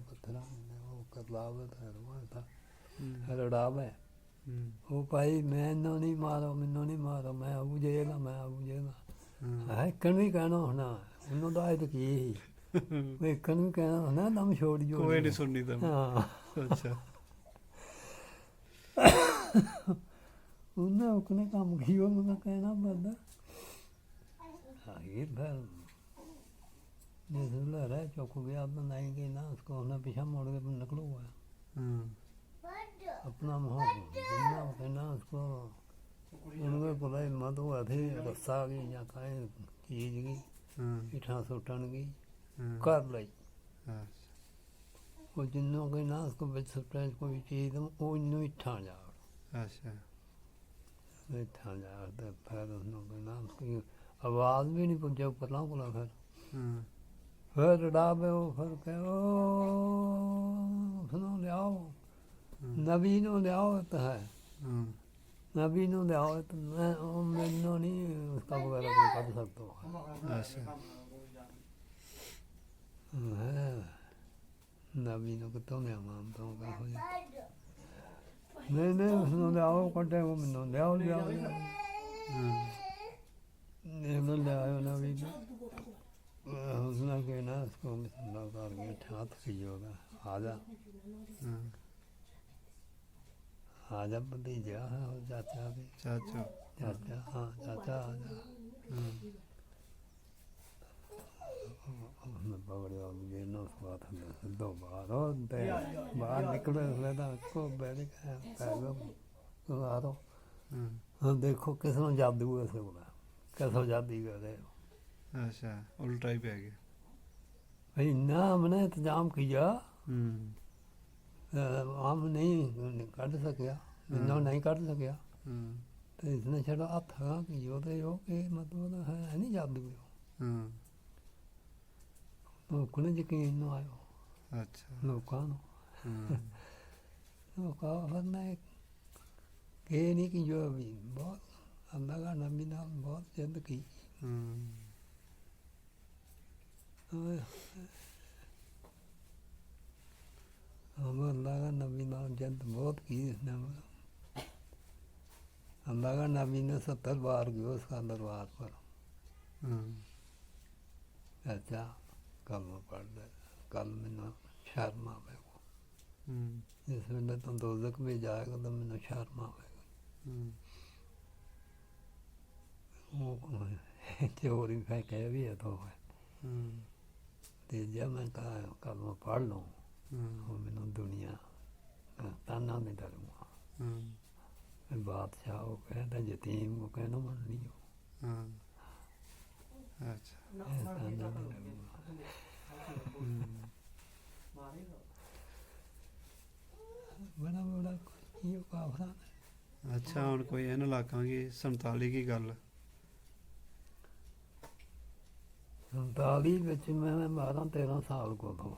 ਪੱਥਰਾਂ ਉਹ ਕਰਲਾਵੇ ਤਾਂ ਰੋਣ ਤਾਂ ਰੜਾਵੇ ਉਹ ਭਾਈ ਮੈਨੂੰ ਨਹੀਂ ਮਾਰੋ ਮੈਂ ਅਬੂ ਜੇਲ ਹੈ ਇੱਕਣ ਵੀ ਕਹਿਣਾ ਹੋਣਾ ਉਹਨੂੰ ਦਾ ਇਹ ਕੀ ਸੀ ਇੱਕਣ ਵੀ ਕਹਿਣਾ ਹੋਣਾ ਦਮ ਛੋੜ ਜੋ ਕੋਈ ਨਹੀਂ ਸੁਣਨੀ ਤਾਂ ਹਾਂ ਅੱਛਾ ਉਹਨੇ ਉਕਨੇ ਕੰਮ ਕੀ ਉਹਨੂੰ ਕਹਿਣਾ ਬੰਦਾ ਇਹ ਫਿਰ ਜਿਸ ਵੇਲੇ ਰਹਿ ਚੁੱਕ ਗਿਆ ਤਾਂ ਨਹੀਂ ਗਈ ਨਾ ਉਸको ਉਹਨੇ ਪਿਛਾ ਮੁੜ ਕੇ ਨਿਕਲੂ अपना माहौल जितना कहना उसको उनके कोला हिम्मत हुआ थी रस्सा की या कहीं चीज की इठा सुटन की कर ली वो जिन्हों के ना उसको बिच सुटन कोई चीज वो इन्हों इठा जा अच्छा इठा जा तो फिर उसने ना उसकी आवाज भी नहीं पहुंचे ऊपर ना कोला फिर डाबे वो फिर कहो सुनो ले आओ ਨਬੀ ਨੂੰ ਲਿਆਓ ਤਾਂ ਹੈ ਨਬੀ ਨੂੰ ਲਿਆਓ ਤਾਂ ਮੈਂ ਉਹ ਮੈਨੂੰ ਨਹੀਂ ਉਸਕਾ ਵਗੈਰਾ ਕੋਈ ਕੱਢ ਸਕਦਾ ਅੱਛਾ ਨਬੀ ਨੂੰ ਕਿਤੋਂ ਲਿਆਵਾਂ ਤਾਂ ਕਹੋ ਨਹੀਂ ਉਸਨੂੰ ਲਿਆਓ ਕੱਢੇ ਉਹ ਮੈਨੂੰ ਲਿਆਓ ਇਹਨੂੰ ਲਿਆਓ ਨਬੀ ਨੂੰ ਉਸਨੇ ਕਹਿਣਾ ਉਸਕੋ ਮਿਸਲਾ ਕਰਕੇ ਠਾਤ ਸੀ ਹੋਗਾ ਆ ਜਾ आजा भतीजा है और चाचा भी चाचा हाँ चाचा आजा पकड़े और ये ना बात है दो बाहर निकले लेदा को बैठ गया आ हाँ देखो किसने जादू ऐसे बोला कैसा जादू कर रहे हो अच्छा उल्टा ही पै गया भाई ना हमने इंतजाम किया आम नहीं कढ़ सकिया मैनों नहीं कढ़ सकिया तो इसने छड़ा हथ हाँ कि जो के मतलब है नहीं जादू लोगों ने यकीन न आयो अच्छा लोगों ने ये नहीं कि जो अभी बहुत अल्लाह का नबी नाम बहुत जिद की अल्लाह का नबी नाम जद बहुत की इसने अल्लाह का नबी ने 70 बार गया उसका दरबार पर अच्छा कल में पढ़ दे कल मैंने शर्म आवेगा जिस वेले तो दोजक में जाएगा तो मैंने शर्म आवेगा वो चोरी कह भी है तो जब मैं कहा कल में पढ़ लूँ वो मैंने दुनिया ताना नहीं डरूँगा बादशाह को कहता यतीम को कहना मन लियो अच्छा बड़ा बड़ा ये काफरा अच्छा हुण कोई इन्हां लाखांगी 47 की गल 47 ਵਿੱਚ ਮੈਂ 12-13 ਸਾਲ ਕੋ ਤੋਂ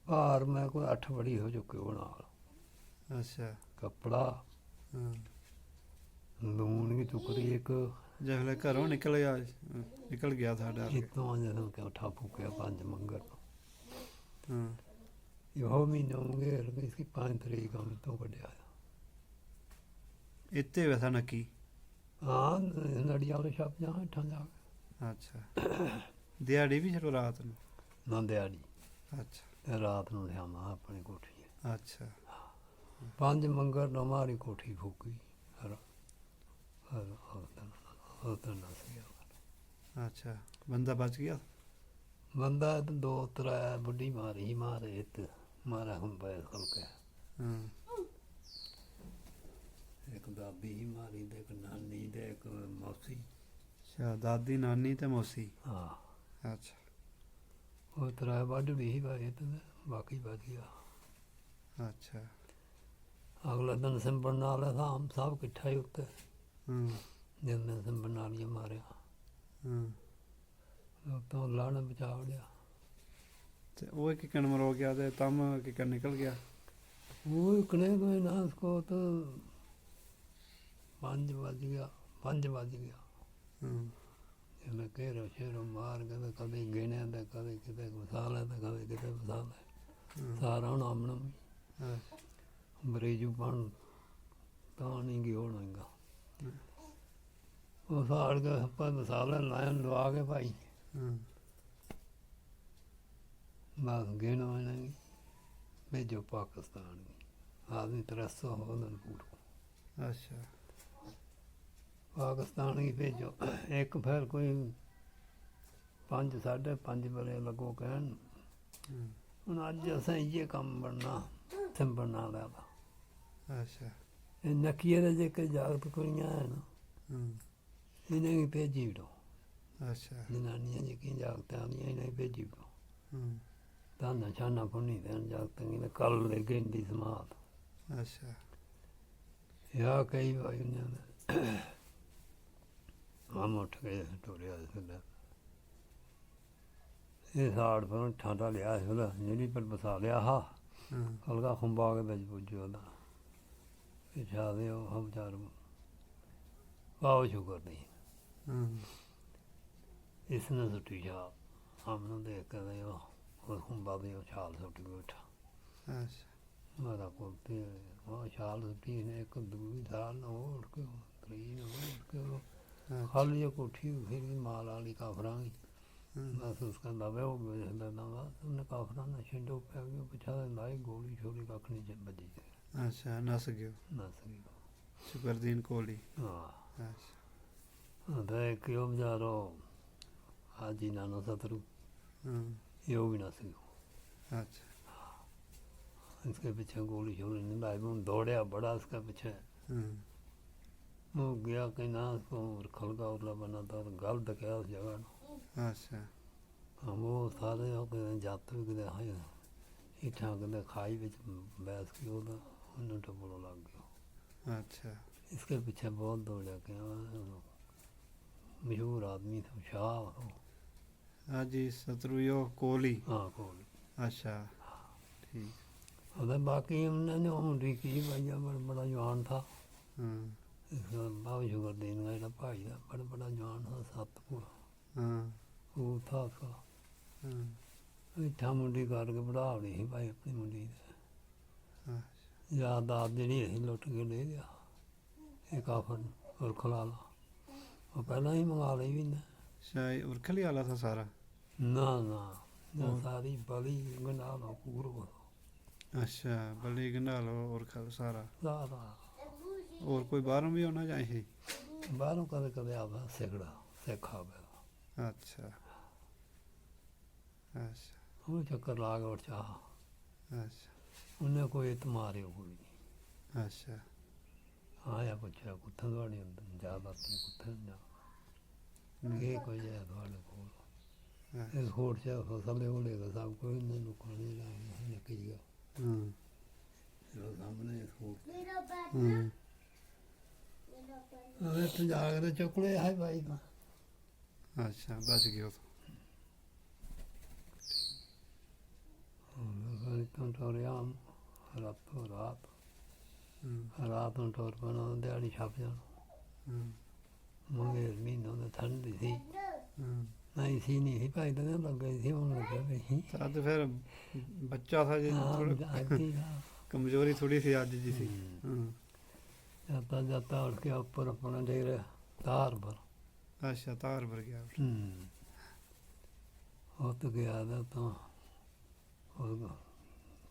ਭਾਰ ਮੈਂ ਕੋਈ 8 ਬੜੀ ਹੋ ਚੁੱਕੇ ਉਹ ਨਾਲ अच्छा ਕੱਪੜਾ ਲੂਣ ਦੀ ਟੁਕੜੀ ਇੱਕ जिसले घरों निकल गया था डर के इतों ਜਦੋਂ ਕਿ ਉਠਾ ਫੂਕਿਆ 5 ਮੰਗਰ ਇਹੋ ਮਹੀਨੇ ਹੋਣਗੇ ਇਸकी 5 ਤਰੀਕ हम ਤੋਂ ਕੱਢਿਆ इतने वैसा नक्की हाँ लड़िया वाले छप जा हेठा जा अच्छा दिहाड़ी भी चलो रात ਨੂੰ ना दिहाड़ी अच्छा रात ਨੂੰ ਲਿਆਵਾਂ ਆਪਣੀ ਕੋਠੀ अच्छा 5 ਮੰਗਰ ਨੂੰ ਮਾਰੀ ਕੋਠੀ ਫੂਕੀ ਹਰ अच्छा बंदा बच गया बंदा तो 2-3 बुढ़ी मारी मारे मारा हम पैस करके एक ਦਾਦੀ ਹੀ ਮਾਰੀ ਤੇ ਇੱਕ ਨਾਨੀ ਤੇ ਇੱਕ ਮੌਸੀ। ਅੱਛਾ, ਦਾਦੀ, ਨਾਨੀ ਤੇ ਮੌਸੀ। ਹਾਂ, ਅੱਛਾ। ਉਹ ਤਰਾ ਵੱਢ ਵੀ ਸੀ ਭਾਈ ਤੇ ਬਾਕੀ ਬਚ ਗਿਆ। ਅੱਛਾ। ਅਗਲੇ ਦਿਨ ਸਿੰਬਣ ਨਾਲ ਆਮ ਸਭ ਇਕੱਠਾ ਹੀ ਉੱਤੇ ਹੂੰ ਜਿੰਨੇ ਸਿੰਬਣ ਨਾਲ ਹੀ ਮਾਰਿਆ। ਹੂੰ। ਉੱਤੋਂ ਅੱਲਾ ਨੇ ਬਚਾ ਲਿਆ। ਤੇ ਉਹ ਕਿਕਣ ਮਰੋ ਗਿਆ ਤੇ ਤਮ ਕਿਕਣ ਨਿਕਲ ਗਿਆ। ਉਹ ਇਕਣੇ ਕੋਈ ਨਾ ਸਕੋ ਤਾਂ 5 ਵੱਜ ਗਿਆ। 5 ਵੱਜ ਗਿਆ। ਹੂੰ ਜਿਵੇਂ ਘੇਰੋ ਸ਼ੇਰੋ ਮਾਰ ਕੇ ਤੇ ਕਦੇ ਗਿਣਿਆ ਤੇ ਕਦੇ ਕਿਤੇ ਵਸਾ ਲਿਆ ਤੇ ਕਦੇ ਕਿਤੇ ਵਸਾ ਲਿਆ। ਸਾਰਾ ਹੁਣ ਆਮਣਾ ਹਾਂ। ਬਰੇਜੂ ਬਣ ਤਾਂ ਨਹੀਂ ਗੀ ਹੋਣਾਗਾ। ਉਹ ਸਾੜ ਕੇ ਆਪਾਂ ਮਸਾਲਾ ਲਾਇਨ ਲਵਾ ਕੇ ਭਾਈ ਹੂੰ ਬਸ ਗਿਣ ਹੋਣਾਗੀ ਭੇਜੋ ਪਾਕਿਸਤਾਨ ਆਦਮੀ 300 ਹੋਣ ਪੂਰਾ। ਅੱਛਾ। ਪਾਕਿਸਤਾਨ ਹੀ ਭੇਜੋ। ਇੱਕ ਫਿਰ ਕੋਈ 5 ਸਾਢੇ 5 ਵਜੇ ਲੱਗੋ ਕਹਿਣ ਹੂੰ। ਹੁਣ ਅੱਜ ਅਸਾਂ ਇਹ ਕੰਮ ਬਣਨਾ ਸਿੰਬਣ ਨਾਲ ਦਾ। ਅੱਛਾ। ਇਹ ਨਕੀਏ ਦੇ ਜੇ ਕਿ ਜਾਗਤ ਕੁੜੀਆਂ ਹੈ ਨਾ ਹੂੰ। ਇਹਨੇ ਵੀ ਭੇਜੀ ਵਿੜੋ। ਅੱਛਾ। ਜਨਾਨੀਆਂ ਜਿਹੜੀਆਂ ਜਾਗਤਾਂ ਆਉਂਦੀਆਂ ਇਹਨੇ ਭੇਜੀ ਵਿੜੋ। ਹੂੰ। ਤਾਂ ਨਿਸ਼ਾਨਾ ਪੁੰਨੀ ਦੇਣ ਜਾਗਤਾਂ ਨੇ ਕੱਲ ਲੈ ਗਏ ਦੀ ਸਮਾਤ। ਅੱਛਾ। ਯਾ ਕਈ ਵਾਰ ਨੇ ਆਮ ਉੱਠ ਕੇ ਟੁਰਿਆ ਫਿਰਦਾ। ਇਹ ਸਾੜ ਪਰ ਠਾਂਡਾ ਲਿਆ ਸੀ ਉਹਦਾ ਜਿਹੜੀ ਪਰ ਬਸਾ ਲਿਆ ਹਾ ਹੂੰ। ਹਲਕਾ ਖੁੰਬਾ ਕੇ ਵਿੱਚ ਪੁੱਜੋ ਉਹਦਾ ਪਿਛਾ ਦੇ ਉਹ ਹਮਚਾਰ ਵਾਹ ਸ਼ੁਕਰ ਨਹੀਂ। ਹੂੰ। ਇਸ ਨੇ ਸੁੱਟੀ ਛਾਲ ਹਮ ਨੂੰ ਦੇਖ ਕੇ ਉਹ ਖੁੰਬਾ ਦੇ ਉਹ ਛਾਲ ਸੁੱਟ ਕੇ ਉੱਠਾ। ਅੱਛਾ। ਮਾਰਾ ਕੋਤੇ ਉਹ ਛਾਲ ਸੁੱਟੀ ਨੇ ਇੱਕ ਦੂਜੀ ਸਾਲ ਨੂੰ ਉਹ ਉੱਠ ਕੇ ਤਰੀ ਨੂੰ ਉੱਠ ਕੇ ਉਹ ਖਾਲੀ ਜਿਹੀ ਕੋਠੀ ਫਿਰ ਵੀ ਮਾਲ ਵਾਲੀ ਕਾਫਰਾਂ ਦੀ ਬਸ ਉਸ ਕਹਿੰਦਾ ਵੇ ਉਹ ਵੇਖਦਾ ਨਾ ਉਹਨੇ ਕਾਫਰਾਂ ਨਾਲ ਛਿੰਡੋ ਪੈ ਗਿਆ ਪਿਛਾ ਲਾਈ ਗੋਲੀ ਛੋੜੀ ਕੱਖ ਨਹੀਂ ਵੱਜੀ। ਅੱਛਾ, ਨਸ ਗਿਓ। ਨਸ ਗਈ। ਸ਼ੁਕਰਦੀਨ ਕੋਲੀ। ਹਾਂ। ਅੱਛਾ। ਦੇਖ ਉਹ ਬਜ਼ਾਰੋ ਹਾਜੀ ਨਾਨੋ सतरू ये भी ना सी। अच्छा। इसके पीछे गोली शोली नहीं लाई मैं दौड़या बड़ा इसके पीछे वो गया कहीं ना उसको खलगा उरला बना था गल दकिया उस जगह को। अच्छा। हम वो सारे जाते भी किते हाय इठा किते खाई बिच बैस की उन्हें टपड़ो लग गया। अच्छा। इसके पीछे बहुत दौड़या गया। मशहूर आदमी था शाह। हाँ जी, शत्रुयो कोहली। हाँ कोहली। अच्छा, ठीक। ਉਹਦੇ ਬਾਕੀ ਉਹਨਾਂ ਨੇ ਹੁੰਦੀ ਕੀ ਭਾਈ ਬੜਾ ਜਵਾਨ ਥਾ। हाँ। ਬਾਬਾ ਸ਼ੁਕਰਦੀਨ ਦਾ ਜਿਹੜਾ ਭਾਈ ਦਾ ਬੜਾ ਜਵਾਨ था ਸਤਪੁਰ। हाँ। ਉਹ ਥਾ ਉਸਕਾ हाँ। ਇੱਥਾ ਮੁੰਡੀ ਕਰਕੇ ਬੜਾਵੜੀ ਸੀ ਭਾਈ ਆਪਣੀ ਮੁੰਡੀ ਦੇ। हाँ। ਯਾਦਾਤ ਜਿਹੜੀ ਅਸੀਂ ਲੁੱਟ ਕੇ ਲੈ ਗਿਆ ਇਹ ਕਾਫਰ ਔਰ ਖਲਾਲਾ ਉਹ ਪਹਿਲਾਂ ਹੀ ਮੰਗਾ ਲਈ ਵੀ ਨਾ। शायद उरखली वाला था सारा। ਨਾ ਨਾ ਸਾਰੀ ਬਲੀ ਗੰਡਾ ਦਾ ਪੂਰ अच्छा, बली गंडालो उरखल सारा। ਸਾਰਾ और कोई बाहरों भी होना चाहिए। ਬਾਹਰੋਂ ਕਦੇ ਕਦੇ ਆਵਾ ਸਿਖੜਾ ਸਿੱਖ ਆਵੇ। अच्छा। अच्छा। ਉਹ ਚੱਕਰ ਲਾ ਕੇ ਉੱਠ ਚਾਹ अच्छा। ਉਹਨੇ ਕੋਈ ਇਤਮਾਰੇ ਕੋਈ ਨਹੀਂ। अच्छा। ਆਇਆ ਪੁੱਛਿਆ ਕੁੱਥੇ ਤੁਹਾਡੀ ਜ਼ਿਆਦਾ ਸੀ ਕੁੱਥੇ ਜਾ ਇਹ ਕੋਈ ਹੈ ਤੁਹਾਡੇ ਕੋਲ ਇਸ ਹੋਰ ਚ ਫਸਲੇ ਹੋਲੇਗਾ ਸਭ ਕੋਈ ਇਹਨਾਂ ਨੂੰ ਖਾਣੇ ਲਾਏ ਨਿਕਲ ਗਿਆ। ਜੋ ਸਾਹਮਣੇ ਹੋਰ ਅਰੇ ਤੂੰ ਜਾ ਕੇ ਚੁੱਕਲੇ ਹੈ ਭਾਈ ਦਾ। अच्छा, बच गयो तो तो टोरिया रातों रात रात ਨੂੰ ਟੋਰ ਪੈਣਾ ਦਿਹਾੜੀ ਛੱਪ ਜਾਣਾ। ਮੁੰਡੇ ਮਹੀਨੋਂ ਦੇ ਠੰਡ ਸੀ ਨਹੀਂ ਸੀ ਨਹੀਂ ਸੀ ਭਾਈ ਤਾਂ ਲੱਗੇ ਸੀ ਹੁਣ ਲੱਗੇ ਪਏ ਸੀ। तो फिर बच्चा था जी, थोड़ा कमजोरी थोड़ी सी आज जी सी। जाता जाता उठ के ऊपर अपना डेरे तार पर। अच्छा, तार भर गया। उत गया तो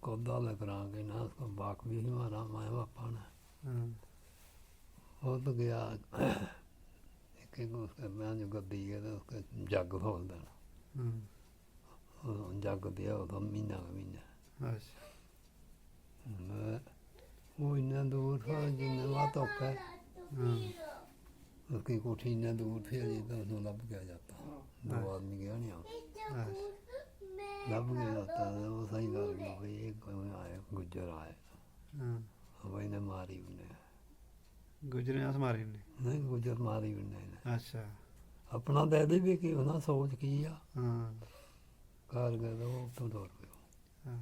कोदा लगा के ना उसको बाक भी मारा माए पापा ने। उत गया एक उसका मैं जो गद्दी है तो उसका जग खोल देना जग दिया तो महीना का महीना। अच्छा। वो इन्ना दूर था जिन्ना वह धुप है हाँ उसकी कोठी इतना दूर थी अजी तो उसको लब गया जाता दो आदमी गया नहीं अच्छा लब गया जाता है वो सही कर गया भाई एक कोई आए गुज्जर आए हाँ भाई ने मारी उन्हें गुजरे अस मारे ने नहीं गुज्जर मारी उन्हें अच्छा अपना दे दे भी कि उन्हें सोच की आ हाँ कर गए तो उत्तों दौड़ गए हाँ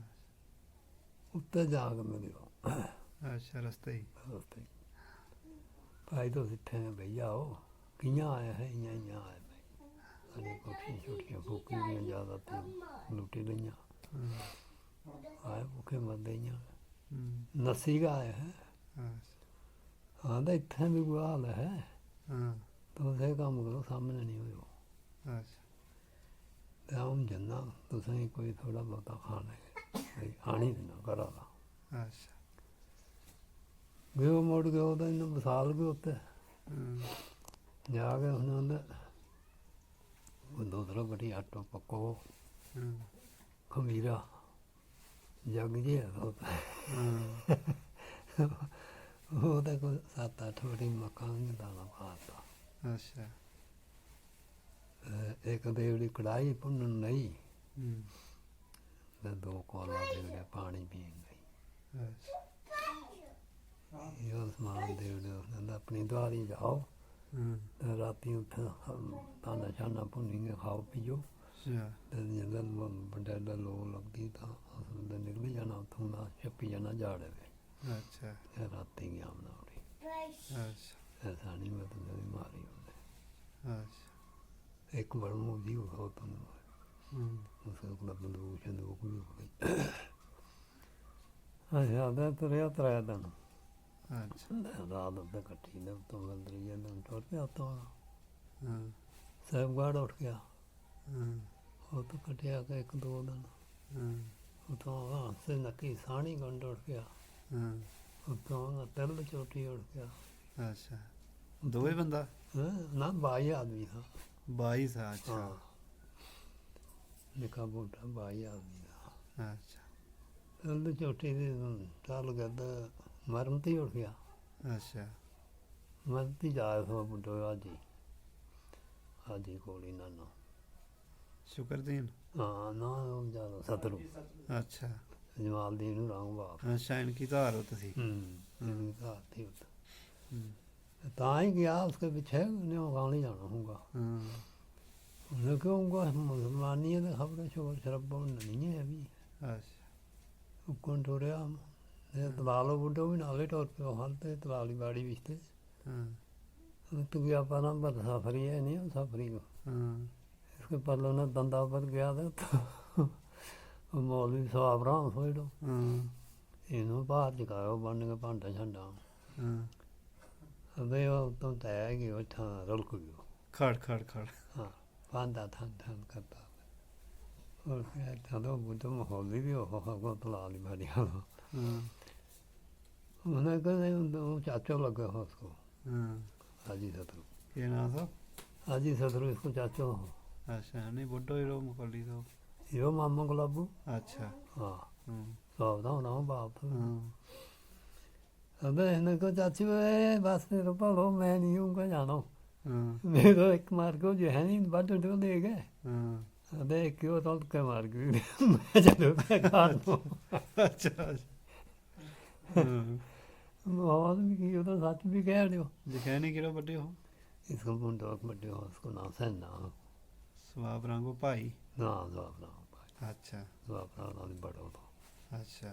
उत्ते जाके मिलियो अच्छा रास्ते ही रस्ते भाई तो इतने हैं भैया हो कियां आए हैं इयां आए भाई अरे कोठियां छोटियां फूकी हुई ज़्यादा थी लुटी लियां हाँ आए भूखे मरदे इयां हम्म, नसी का आए हैं अच्छा हाँ तो इतने भी बुरा हाल है हाँ तो उसे काम करो सामने नहीं हो अच्छा तो हम जन्ना तुसें कोई थोड़ा बहुता खाना है भाई आनी देना करा दा अच्छा गयो मुड़ गयो तो इन्हें बसाल गए उत्ते हाँ जाके उन्होंने वो दूसरा बड़ी आटो पक्को हाँ खमीरा जग जे होता हाँ वो तो कोई 7-8 बड़ी मकान में दाना पाता अच्छा एक देवड़ी कढ़ाई भुनन नहीं हम्म, ते 2 कोला देवड़े पानी पीन नहीं अच्छा यो समान देवड़े उसने अपनी द्वारी जाओ हाँ ते राती उत्थे ताना शाना भुनिए खाओ पियो अच्छा ते जदों बंडेला लो लगदी तां उस वेल्ले निकली जाना उत्थों दा छप्पी जाना जाड़े वे अच्छा ते राती गया बनाउड़ी अच्छा ऐसा नहीं मतलब मारी उन्हें अच्छा एक बड़मू जी हो तुम हम्म, उसके मतलब बंदूक शंदूक भी हो गई अच्छा ते तुरया 3 दिन अच्छा रात उत्ते कट्ठी ने तो त्रीए दिन टुर पिया तो हाँ साहिबगढ़ उठ गया हाँ वो तो कटिया के 1-2 दिन हाँ उतों से नक्की साणी गंड उठ गया हाँ उतों तिल चोटी उठ गया अच्छा दो ही बंदा हैं? ना 22 आदमी था 22 था अच्छा हाँ निका बूटा 22 आदमी था अच्छा तिल चोटी दे चल गया तो मरमती उठ गया अच्छा मरमती जाए सो बुड्ढो हाजी कोली नाना शुक्रदीन हाँ ना ज्यादा सतरू अच्छा जमालदीन रंग बाप अच्छा इनकी धार होती थी इनकी धार थी उधर हम्म, तां ही गया उसके पीछे उन्हें गाँव जाना होगा हाँ उन्हें क्यों होगा मुसलमानी है तो खबर शोर शराबा नहीं है अभी अच्छा उकन टुरया तलालो बुड्ढो भी नाले टुर पे हाल ते तलाली बाड़ी बिच ते हाँ तो गया पना पर सफरी है नहीं सफरी को हाँ इसके पल्ले ने दंदा पर गया तो मौलवी सवाब राम सोचो हाँ इन्हों बाहर चकायो बन के भांडा छंडा हाँ अबे वो तो तय कि वो था रुलक गयो खड़ खड़ खड़ हाँ भांडा थन थन करता और फिर चलो बुद्ध मौलवी भी हो तलाली बाड़ी वाला हाँ उन्हें कहते वो चाचो लगे हो उसको हाँ हाजी सतरू ये नाम था हाजी सतरू इसको चाचो हो अच्छा नहीं बुड्ढो ही रो मुकली तो यो मामा गुलाबू अच्छा हाँ हाँ बाप था होना बाप था हाँ अबे इन्हें को चाचू है बस मेरे पालो मैं नहीं हूँ का जानो हाँ मेरे को एक मार को जो है नहीं बट तो ले गए हाँ अबे क्यों तो के मार गई मैं चलो क्या खानो अच्छा अच्छा हाँ बहुत भी की तो सच भी कह रहे हो जखैनी किरो बड्डे हो इसको मुंडो बड़े हो उसको नाम सैना स्वाब रंगो भाई ना जवाब ना अच्छा जवाब ना बड़ो तो अच्छा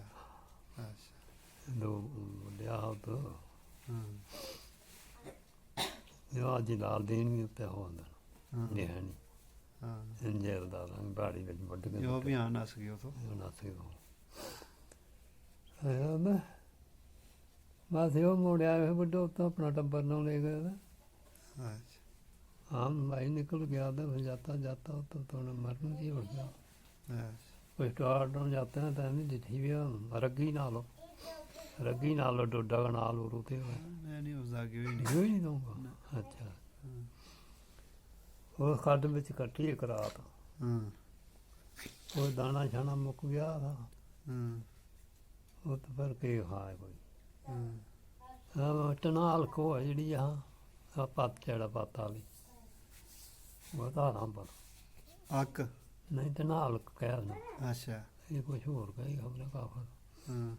अच्छा दो लिया हो तो हाँ यो अजी लाल दीन भी उत्ते हो अंदर हाँ निहनी हाँ इंजेल दा रंग बाड़ी विच ਵੱਢ के यो भी आना सकियो तो यो नस गयो है मैं बस यो मुड़िया है बड़ो तो अपना टब्बर ना ले गए था अच्छा हम भाई निकल गया था फिर जाता जाता तो थोड़ा मरन की हो गया अच्छा कोई स्टार्ट में जाते हैं तो नहीं दिखी भी रग्गी ना लो डोडा का नाल रोते हुए मैं नहीं उसदा क्यों ही नहीं यो ही नहीं दूंगा अच्छा हाँ वो खड्ड ਵਿੱਚ ਕੱਟੀ ਇੱਕ ਰਾਤ हाँ ਉਹ ਦਾਣਾ ਛਾਣਾ ਮੁੱਕ ਗਿਆ था हाँ ਉਹ तो फिर के खाए कोई हाँ ਟਨਾਲ ਕੋ ਹੈ ਜਿਹੜੀ ਆ ਪੱਤ ਚੜਾ ਪੱਤ ਵਾਲੀ ਉਹਦਾ ਨੰਬਰ ਅੱਕ ਨਹੀਂ ਟਨਾਲ ਕਹਿ ਉਹਨੂੰ ਅੱਛਾ ਇਹ ਕੁਛ ਹੋਰ ਕਹੀ ਖਬਰ ਕਾਫਰ ਹਾਂ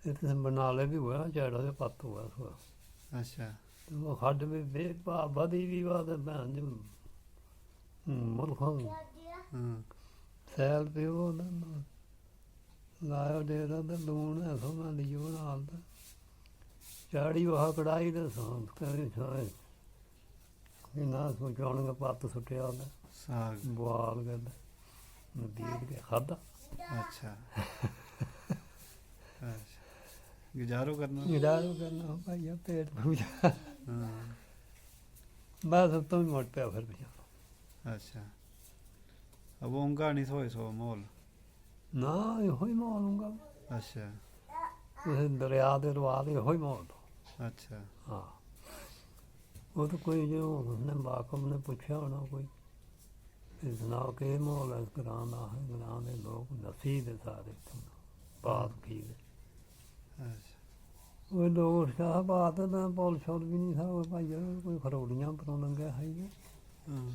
ਇੱਥੇ ਬਨਾਲੇ ਵੀ ਹੋਇਆ ਚੜਾ ਦੇ ਪੱਤ ਹੋਇਆ ਸੋ ਅੱਛਾ ਉਹ ਖੱਡ ਵੀ ਬੇਪਾ ਵਧੀ ਵੀ ਬਾਦ ਭੈਣ ਜੀ ਮੁਲਖੋਂ ਹਾਂ ਸੈਲ ਪਿਓ ਲਾਇਆ ਡੇਰਾ ਤੇ ਲੂਣ ਹੈ ਸੋਨਾ ਲਿਓ ਨਾਲ ਦਾ ਚਾੜੀ ਉਹ ਕੜਾਈ ਦੇ ਸਾਂ ਕਰੇ ਸਾਰੇ ਇਹ ਨਾ ਸੋਚਾਉਣਗੇ ਪੱਤ ਸੁੱਟਿਆ ਉਹਨੇ ਸਾਗ ਬੁਆਲ ਗੱਲ ਨਦੀਦ ਕੇ ਖਾਦਾ ਅੱਛਾ ਅੱਛਾ ਗੁਜ਼ਾਰੋ ਕਰਨਾ ਗਿਦਾਰੂ ਕਰਨਾ ਭਾਈਆ ਪੇਟ ਪੂਜਾ ਹਾਂ ਬਸ ਤੋਂ ਮੋਟ ਪਿਆ ਫਿਰ ਪਿਆ ਅੱਛਾ अब उनका नहीं सोए सो मोल ਨਾ ਇਹੋ ਹੀ ਮਾਲੂੰਗਾ अच्छा ਇਹ ਦਰਿਆ ਦੇ ਰਵਾ ਦੇ ਇਹੋ ਹੀ ਮਾਲ अच्छा ਹਾਂ ਉਹ ਤਾਂ ਕੋਈ ਜੋ ਉਹਨੇ ਬਾਕਮ ਨੇ ਪੁੱਛਿਆ ਹੋਣਾ ਕੋਈ ਇਸ ਨਾਲ ਕਿ ਮਾਲ ਇਸ ਗਰਾਂ ਦਾ ਹੈ ਗਰਾਂ ਦੇ ਲੋਕ ਨਸੀ ਦੇ ਸਾਰੇ ਬਾਤ ਕੀ ਦੇ अच्छा ਉਹ ਲੋਕ ਸ਼ਾਹ ਬਾਤ ਦਾ ਪੌਲ ਛੋੜ ਵੀ ਨਹੀਂ ਸਾ ਭਾਈਆ ਕੋਈ ਖਰੋੜੀਆਂ ਪਰੋਂ ਲੰਘਿਆ ਹੈ हाँ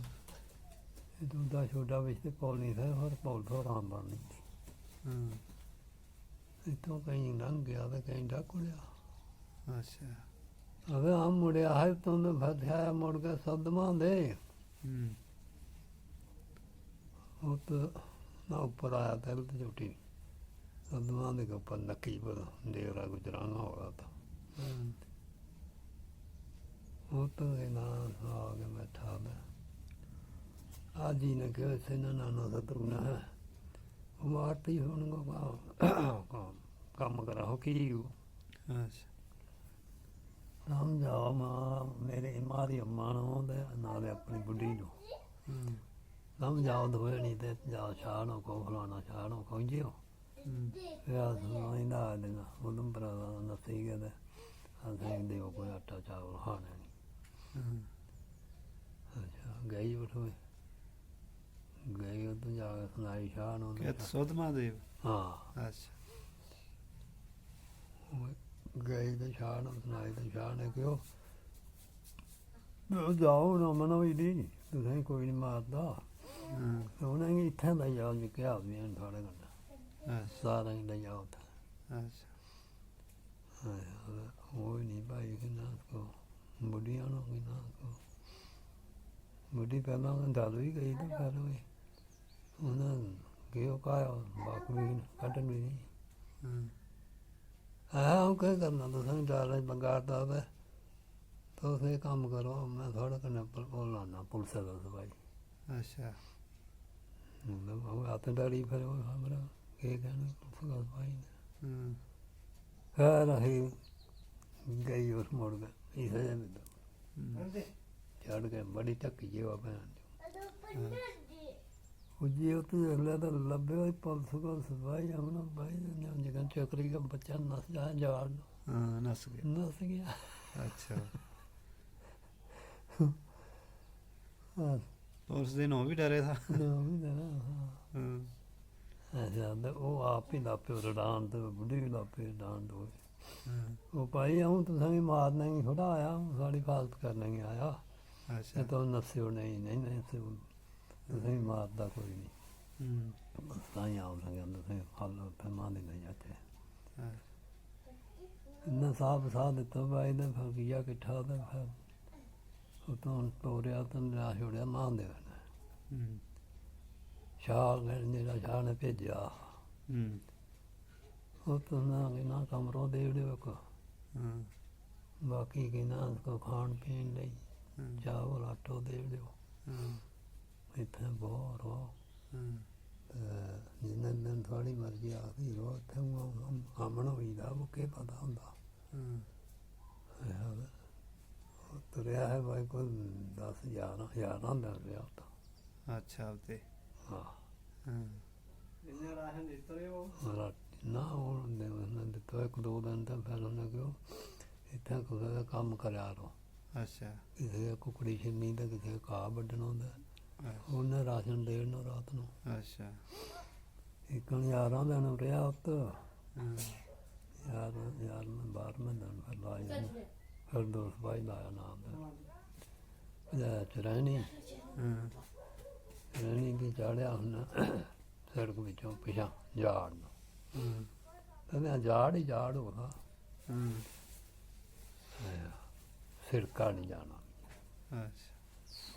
ਇਹ ਦੂਦਾ ਛੋਟਾ ਵਿੱਚ ਤੇ ਪੌਲ ਨਹੀਂ ਸਾ ਹੋਰ ਪੌਲ ਤੋਂ ਆਰਾਮ ਬਣ ਨਹੀਂ हाँ ਇੱਥੋਂ ਕਈ ਲੰਘ ਗਿਆ ਤੇ ਕਈ ਡਾਕੁੜਿਆ अच्छा ਅਵੇ ਆ ਮੁੜਿਆ ਹੈ ਤੂੰ ਫਸਿਆ ਮੁੜ ਕੇ ਸਦਮਾਂ ਦੇ हम्म ਉਹ ਤਾਂ ਨਾ ਉੱਪਰ ਆਇਆ ਤੈਲ ਤੇ ਝੂਟੀ ਸਦਮਾਂ ਦੇ ਉੱਪਰ ਨੱਕੀ ਪਰ ਡੇਰਾ ਗੁਜਰਾਣਾ ਹੋ ਰਹਾ था हाँ ਉਹ ਤਾਂ ਇਹ ਨਾ ਆ ਕੇ ਬੈਠਾ ਮੈਂ आज ही ने कहो से नाना शत्रु न है मारती होगा काम करा हो की अच्छा समझाओ मां मेरे मारी अम्मा ने नाले अपनी बुढ़ी नो हम्म समझाओ दोए नहीं ते जाओ छानो को फलाना छानो को जियो फिर सुनाइंदा देना उधम पर नसी के ते असें देव कोई आटा चावल खाने नहीं अच्छा गई उठो गई उधर जाके सुनाई शाह नो क्या सोधमा देव हाँ अच्छा गई तो शाह ने सुनाई तो शाह ने क्यों जाओ ना मनो ही नहीं तुसें कोई नहीं मारदा हाँ उनें इत्थें ले जाओ निक्के आदमी न थोड़े कन्नै अच्छा सारे ले जाओ उत्थें अच्छा वो ही नहीं भाई कि ना उसको बुढ़िया नो कि ना उसको बुढ़ी पहला दादू ही गई तो फिर हुई उन्हें गयो काया बाकी भी कटन भी नहीं हाँ हम क्या करना तुसें डर बगाड़ता है तो उसे काम करो मैं थोड़ा कन्नै बोल लाना पुलिस का भाई अच्छा मतलब वो आते डरी फिर वो हमारा के कहना पुलिस का भाई ने हाँ खैर ही गई उस मोड़ में इसे हम्म, चढ़ के बड़ी टक्की जी बहन हाँ जी उतने अगले तो लभे हुए पुलिस को भाई हमने भाई जगह चौकरी का बच्चा नस जाए जवान हाँ नस गया नस गया अच्छा हाँ, तो उस दिन वो भी डरे था ना भी देना, हाँ। हाँ ऐसे आते वो आप ही लापे रडान तो बुढ़ी भी लापे डांड हो हाँ वो भाई हूँ तो सभी मारने की थोड़ा आया हूँ सारी फालत करने की आया अच्छा ये तो नस्यो नहीं नहीं नहीं से तो सही मारता कोई नहीं हम्म, बस ताई आओ लगे तो सही फल फिर मान नहीं जाते हाँ इन्ना साफ साथ दिता भाई ने फिर किया किट्ठा तो फिर उतों तोड़िया तो निराश छोड़िया मान दे हम्म, शाह जेड़ा शाह ने भेजा हम्म, वो तो ना कमरों दे दियो को हाँ बाकी की ना उसको खान पीन लई हाँ चावल आटो दे दियो हाँ इतने बोर हो हाँ जिन्ने दिन थोड़ी मर्जी आखी रो थे हमन हुई दा वो के पता होंदा हाँ तुरया है भाई कोई 10-11 दिन रहा था अच्छा होते हाँ हाँ ना उन्हें दिता 1-2 दिन तो फिर उन्हें क्यों इतने कुछ काम करा रो अच्छा किसी कुकड़ी छिन्नी तो किसी घाह वड्डना होंदा अच्छा उन्हें राशन देना रात को अच्छा 11 दिन रहा उत हाँ ਯਾਰ ਮੈਂ 12ਵੇਂ ਦਿਨ ਫਿਰ ਲਾਇਆ ਫਿਰ 2 ਸਿਪਾਹੀ ਲਾਇਆ ਨਾਮ ਦਾ ਪੰਜਾਬ 'ਚ ਰਹਿਣੀ ਵੀ ਚਾੜਿਆ ਹੁਣ ਸੜਕ ਵਿੱਚੋਂ ਪਿਛਾਂ ਜਾੜ ਨੂੰ ਕਹਿੰਦੇ ਜਾੜ ਹੀ ਜਾੜ ਹੋਣਾ ਸਿਰਕਾ ਨਹੀਂ ਜਾਣਾ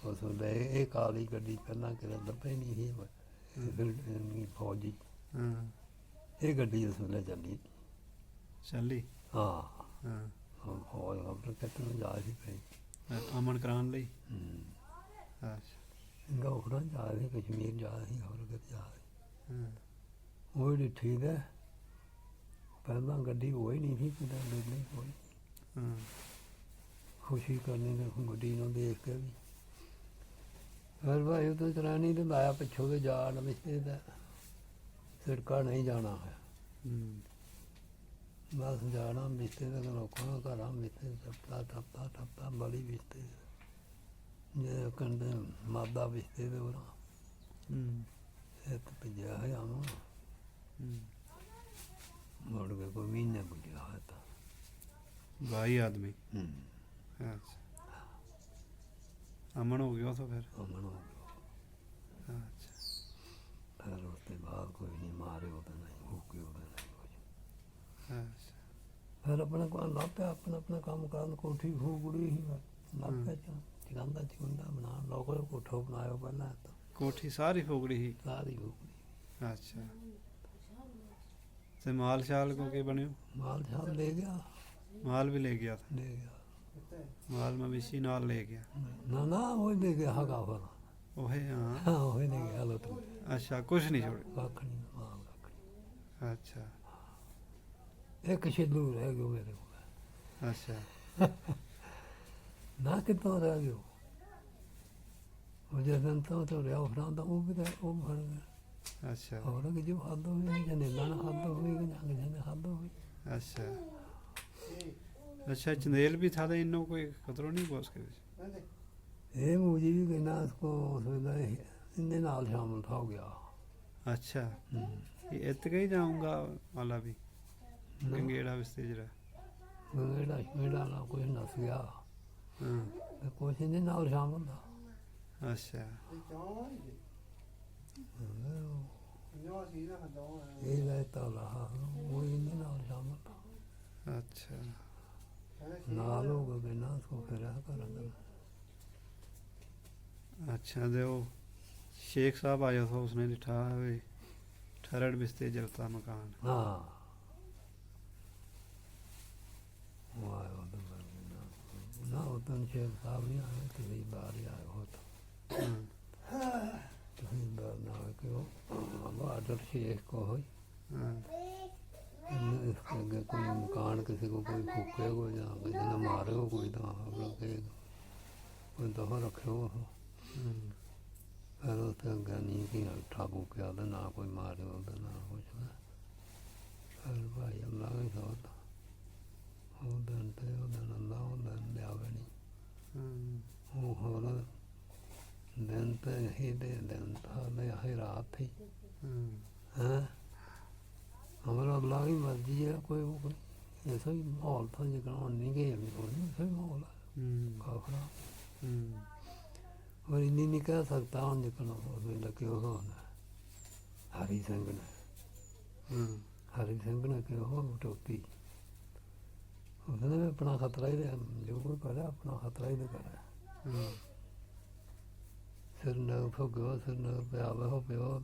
ਉਸ ਵੇਲੇ ਇਹ ਕਾਲੀ ਗੱਡੀ ਪਹਿਲਾਂ ਕਿਤੇ ਲੱਭੇ ਨਹੀਂ ਸੀ ਫੌਜੀ ਇਹ ਗੱਡੀ ਉਸ ਵੇਲੇ ਚੱਲੀ ਹਾਂ ਫੌਜ ਖਬਰ ਕਿਤੇ ਨੂੰ ਜਾ ਸੀ ਪਈ ਅਮਨ ਕਰਾਉਣ ਲਈ ਗੌਖੜਾ ਜਾ ਰਹੀ ਕਸ਼ਮੀਰ ਜਾ ਰਹੀ ਖਬਰ ਕਿਤੇ ਜਾ ਰਹੀ ਉਹ ਡਿੱਠੀ ਦਾ ਪਹਿਲਾਂ ਗੱਡੀ ਹੋਈ ਨਹੀਂ ਸੀ ਕਿਤੇ ਨਹੀਂ ਹੋਈ ਖੁਸ਼ੀ ਕਰਨੀ ਤੇ ਗੱਡੀ ਨੂੰ ਦੇਖ ਕੇ ਵੀ ਫਿਰ ਭਾਈ ਉਹ ਤੋਂ ਚਲਾਣੀ ਤੇ ਲਾਇਆ ਪਿੱਛੋਂ ਦੇ ਜਾੜ ਵਿੱਚ ਦਾ ਸਿਰਕਾ ਨਹੀਂ ਜਾਣਾ ਹੈ ਬਸ ਜਾਣਾ ਮਿਸਤੇ ਦੇ ਲੋਕਾਂ ਘਰਾਂ ਵਿੱਚ ਟੱਪਦਾ ਬੜੀ ਮਿਸਤੇ ਜੇ ਕੰਡੇ ਮਾਦਾ ਮਿਸਤੇ ਦੇ ਉਹਨਾਂ ਇਹ ਭਿਜਿਆ ਹੈ ਆਮ ਮੁੜ ਕੇ ਕੋਈ ਮਹੀਨੇ ਪੁੱਜਿਆ ਹੋਇਆ ਤਾਂ 22 ਆਦਮੀ ਅਮਨ ਹੋ ਗਿਆ ਫਿਰ ਅਮਨ ਹੋ ਗਿਆ ਫਿਰ ਉਸ ਤੋਂ ਬਾਅਦ ਕੋਈ ਨਹੀਂ ਮਾਰੇ ਉਹਦੇ ਨਹੀਂ ਭੁੱਕੇ ਉਹਦੇ ਨਹੀਂ ਕੁਝ ਫਿਰ ਆਪਣਾ ਕੰਮ ਲੱਗ ਪਿਆ ਆਪਣਾ ਕੰਮ ਕਰਨ ਕੋਠੀ ਫੂਕੜੀ ਸੀ ਲੱਗ ਪਿਆ ਚੰਦਾ ਚੁੰਦਾ ਬਣਾ ਲੋਕਾਂ ਨੇ ਕੋਠਾ ਬਣਾਇਆ ਪਹਿਲਾਂ ਤਾਂ ਕੋਠੀ ਸਾਰੀ ਫੂਕੜੀ ਸੀ ਸਾਰੀ ਫੂਕੜੀ ਅੱਛਾ ਤੇ ਮਾਲ ਸ਼ਾਲ ਕੋ ਕੇ ਬਣਿਓ ਮਾਲ ਸ਼ਾਲ ਲੈ ਗਿਆ ਮਾਲ ਵੀ ਲੈ ਗਿਆ ਲੈ ਗਿਆ ਮਾਲ ਮਵੇਸ਼ੀ ਨਾਲ ਲੈ ਗਿਆ ਨਾ ਉਹ ਲੈ ਗਿਆ ਹਗਾ ਫਿਰ ਉਹੇ ਹਾਂ ਉਹ ਲੈ ਗਿਆ ਲੋ ਤੂੰ ਅੱਛਾ ਕੁਛ ਨਹੀਂ ਛੋੜੇ ਕੱਖ ਨਹੀਂ ਮਾਲ ਕੱਖ ਨਹੀਂ ਅੱਛਾ ਇੱਕ ਛਿੱਲੂ ਰਹਿ ਗਿਆ ਮੇਰੇ ਕੋਲ ਅੱਛਾ ਨਾ ਕਿਤੋਂ ਰਹਿ ਗਿਆ ਉਹ ਜਦੋਂ ਤੋਂ ਰਿਹਾ ਫਰਾਂਦਾ ਉਹ ਵੀ ਉਹ ਫੜ ਗਿਆ ਅੱਛਾ ਹੋਰ ਕਿ ਜੋ ਹੱਦ ਹੋਈ ਜਨੇਲਾ ਨਾ ਹੱਦ ਹੋਈ ਕਿ ਜੰਗ ਜਨੇ ਹੱਦ ਹੋਈ ਅੱਛਾ अच्छा चंदेल भी था इन्हों कोई खतरो नहीं हुआ उसके ये मुझे भी कहना उसको इनके नाल शामिल था हो गया अच्छा ये इतने ही जाऊंगा वाला भी गंगेड़ा बिस्ते जरा गंगेड़ा शमेड़ा ना कुछ नस गया कुछ इनके नाल शामिल था अच्छा ये रहता रहा वो इनके नाल शामिल था अच्छा नाल हो गए ना उसको फिर कर अच्छा दे वो शेख साहब आया था उसने लिखा है ठरड़ बिस्ते जलता मकान हाँ ना उतन शेख साहब नहीं आए किसी बार ही आए हो तो बार ना आए कि वो आदर शेख को हो इसके आगे कोई मकान किसी को कोई फूके को या किसी ने मारे हो कोई तो कोई दफा रखे हो फिर उसके अगे नहीं कि अट्ठा फूकिया तो ना कोई मारे हो तो ना कुछ फिर भाई अल्लाह की सौत वो दिन थे वो दिन अल्लाह वो दिन लियावे नहीं वो होर दिन तो यही दिन था यही रात थी हैं हमारा अल्लाह की मर्जी है कोई ऐसा ही माहौल था जितना नहीं गए ऐसा ही माहौल है काफरा और इन्हीं नहीं कह सकता हूँ जितना लगे होना हरी सिंह ने क्यों हो टोपी उसने भी अपना खतरा ही जो कोई करे अपना खतरा ही करे सिर न फुगो सिर न प्यावे हो प्यो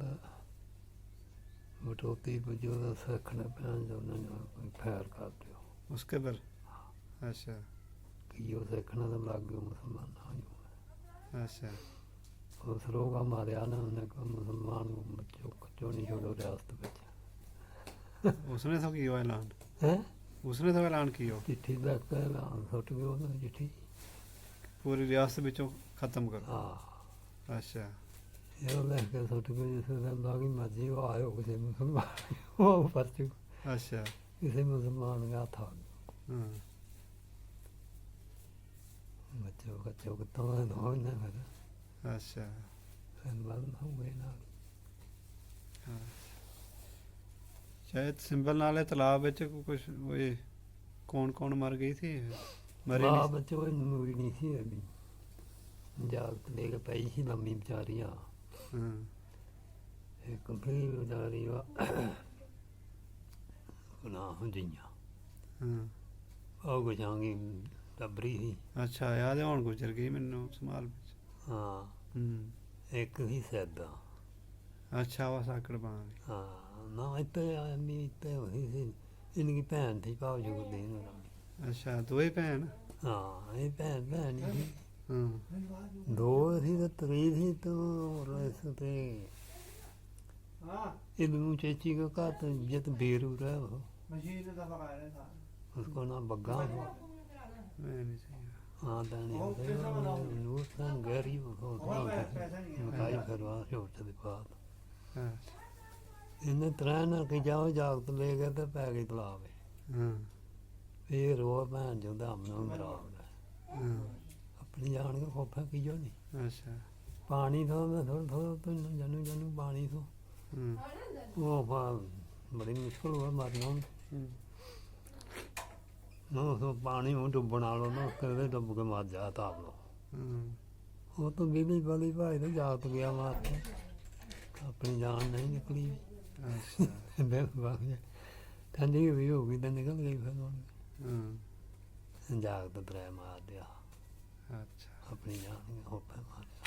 टोपी जो सीखने पैन जो कोई फैर कर दो उसके पर अच्छा कि जो सीखने तो लग गए मुसलमान अच्छा उस रोग मारिया ने उन्हें को मुसलमान बच्चों नहीं छोड़ो रियासत उसने तो किया ऐलान है उसने तो ऐलान किया चिट्ठी लिख के ऐलान सुट गए उन्हें चिट्ठी पूरी रियासत बिचों खत्म करो हाँ अच्छा ये लिख के सुट गए जिस अल्लाह की मर्जी वो आए किसी मुसलमान वो पर्ची अच्छा किसी मुसलमान का था बच्चों को तो धोने फिर अच्छा फिर बंद हो गए ना ਸ਼ਾਇਦ ਸਿੰਬਲ ਨਾਲੇ ਤਾਲਾਬ ਵਿੱਚ ਕੁਝ ਉਹ ਕੌਣ ਮਰ ਗਈ ਸੀ ਮਰੀ ਮਾਂ ਨਹੀਂ ਬੱਚੋ ਮੂਰੀ ਨਹੀਂ ਸੀ ਹੈਗੀ, ਜਾਗਤ ਲੈ ਕੇ ਪਈ ਸੀ ਲੰਮੀ ਵਿਚਾਰੀਆਂ, ਹਾਂ ਇੱਕ ਵੀ ਵਿਚਾਰੀ ਵਾ ਨਾ ਹੁੰਦੀਆਂ ਹਾਂ ਉਹ ਗੁਜਾਂਗੀ ਟੱਬਰੀ ਸੀ। ਅੱਛਾ ਯਾਦ ਹੈ, ਹੁਣ ਗੁਜ਼ਰ ਗਈ ਮੈਨੂੰ ਸੰਭਾਲ ਵਿੱਚ। ਹਾਂ ਹੂੰ ਇੱਕ ਹੀ ਸੈਦਾ। ਅੱਛਾ ਉਹ ਸਾਕੜ ਬਾਂਹ ਹਾਂ ਨਾ ਇੱਥੇ ਆਮੀ ਇੱਥੇ ਹੋਈ ਸੀ, ਇਨकी ਭੈਣ थी ਭਾਵ ਜੁਗਦੀਨ ਹੋਰਾਂ। ਅੱਛਾ ਦੋਵੇਂ ਭੈਣ। ਹਾਂ ਇਹ ਭੈਣ ਹੀ ਸੀ, ਹਾਂ ਦੋ ਸੀ ਤੇ ਤਰੀ ਸੀ तो और इस पे इनू चेची का घर तो जित बेरू रहा वो उसको ना बग्गा हो। ਮੈਂ ਨਹੀਂ ਸੀ हाँ दानी नूर खान गहरी मकाई फिरवा छोटे दी बात ਹਾਂ इन्हें त्रैन के जाओ जागत ले गए तो पै गई तलाब ਹਾਂ फिर वो भैन जो दम ने बराबर ਹਾਂ अपनी जान के खोफा की जो नहीं ਅੱਛਾ पानी थो मैं थोड़ा तो जानू पानी थो ਹੂੰ वो बड़ी मुश्किल हुआ मरना ਹੂੰ ना उसको पानी में डुबना लो ना कहते डुब के मर जा ताप लो। ਹੂੰ वो तो गिली बली भाई तो जागत गया मार के, अपनी जान नहीं निकली। ਅੱਛਾ ठंडी हुई होगी तो निकल गई फिर ਹਾਂ जागत त्रै मार दिया, ਅੱਛਾ अपनी जान के होपे मार दिया।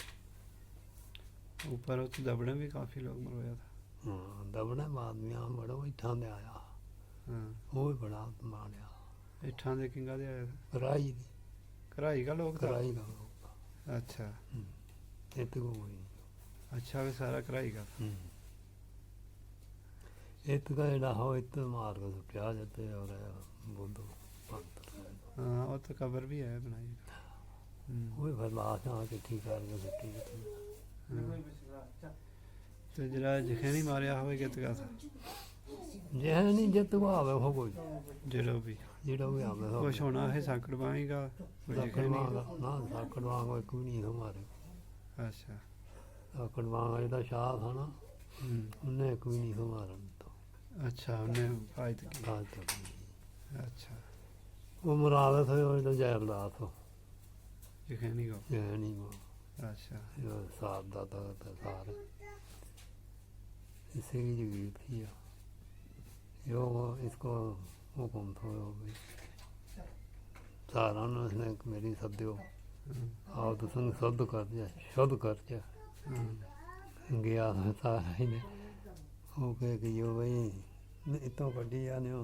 ऊपर उस दबड़े भी काफी लोग मरवाया था। हाँ दबने आदमियां बड़ा इठां दे आया, हाँ वो भी बड़ा मारिया इठां दे किंगा दे आया था। कराई दी कराई का लोग था। कराई का लोग अच्छा इतने को हुई अच्छा भी सारा कराई का था। इतने का एडा हो इतने मार के सुटिया जाते और बुद्धू हाँ वो तो कबर भी है बनाई। वो भी फिर लाश आके ठीक करके सुटी तो जरा जखैनी मारिया होवे कितका था जे नहीं जित को आवे हो कोई जेड़ो भी जेड़ा भी आवे हो कुछ होना है साकड़ बाही का कोई जखैनी का। ना साकड़ वांग एक भी नहीं हमारे अच्छा साकड़ वांग जेड़ा शाह था ना उन्हें एक भी नहीं हमारा तो अच्छा उन्हें फायद की। आज तक नहीं। अच्छा वो मुराद थे वो तो जयलदास हो जखैनी को। ये नहीं वो अच्छा साहब दादा था सारे इसी की जगीर थी यो इसको हुक्म था वो भी सारा ने उसने मेरी सद्यो आओ तो संग शुद्ध कर जा गया था सारा ही ने वो कह कि यो भाई इतों कड्डी जाने हो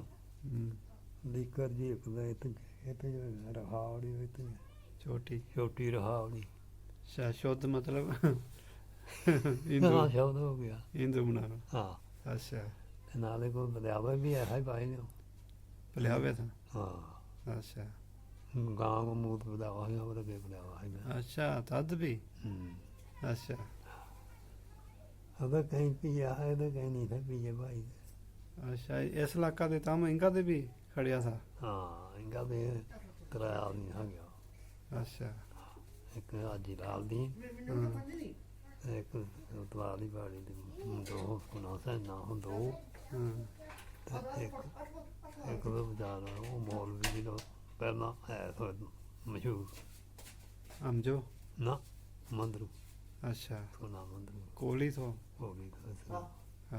लीकर जी एक इतने जो रहावड़ी इतनी छोटी छोटी रहावड़ी अच्छा शुद्ध मतलब हाँ हिंदू शब्द हो गया हिंदू बना लो। हाँ अच्छा ते नाले को बलियावा भी है भाई ने पलियावे था। हाँ अच्छा गाँव को मूत बलियावा है और के बलियावा है मैं अच्छा तद भी अच्छा अगर कहीं पिया है तो कहीं नहीं था पिए भाई अच्छा इस इलाका दे तम इंगा दे भी खड़िया था। हाँ इनका भी किराया आदमी आ गया अच्छा एक हाजी लाल दी एक तलाली बाड़ी दी दो गुना से ना हो दो ते एक तो बेचारा वो मौलवी जी लोग पहला है तो मशहूर हमजो ना मंदरू अच्छा उसको नाम मंदरू कोली तो हो गई तो इसका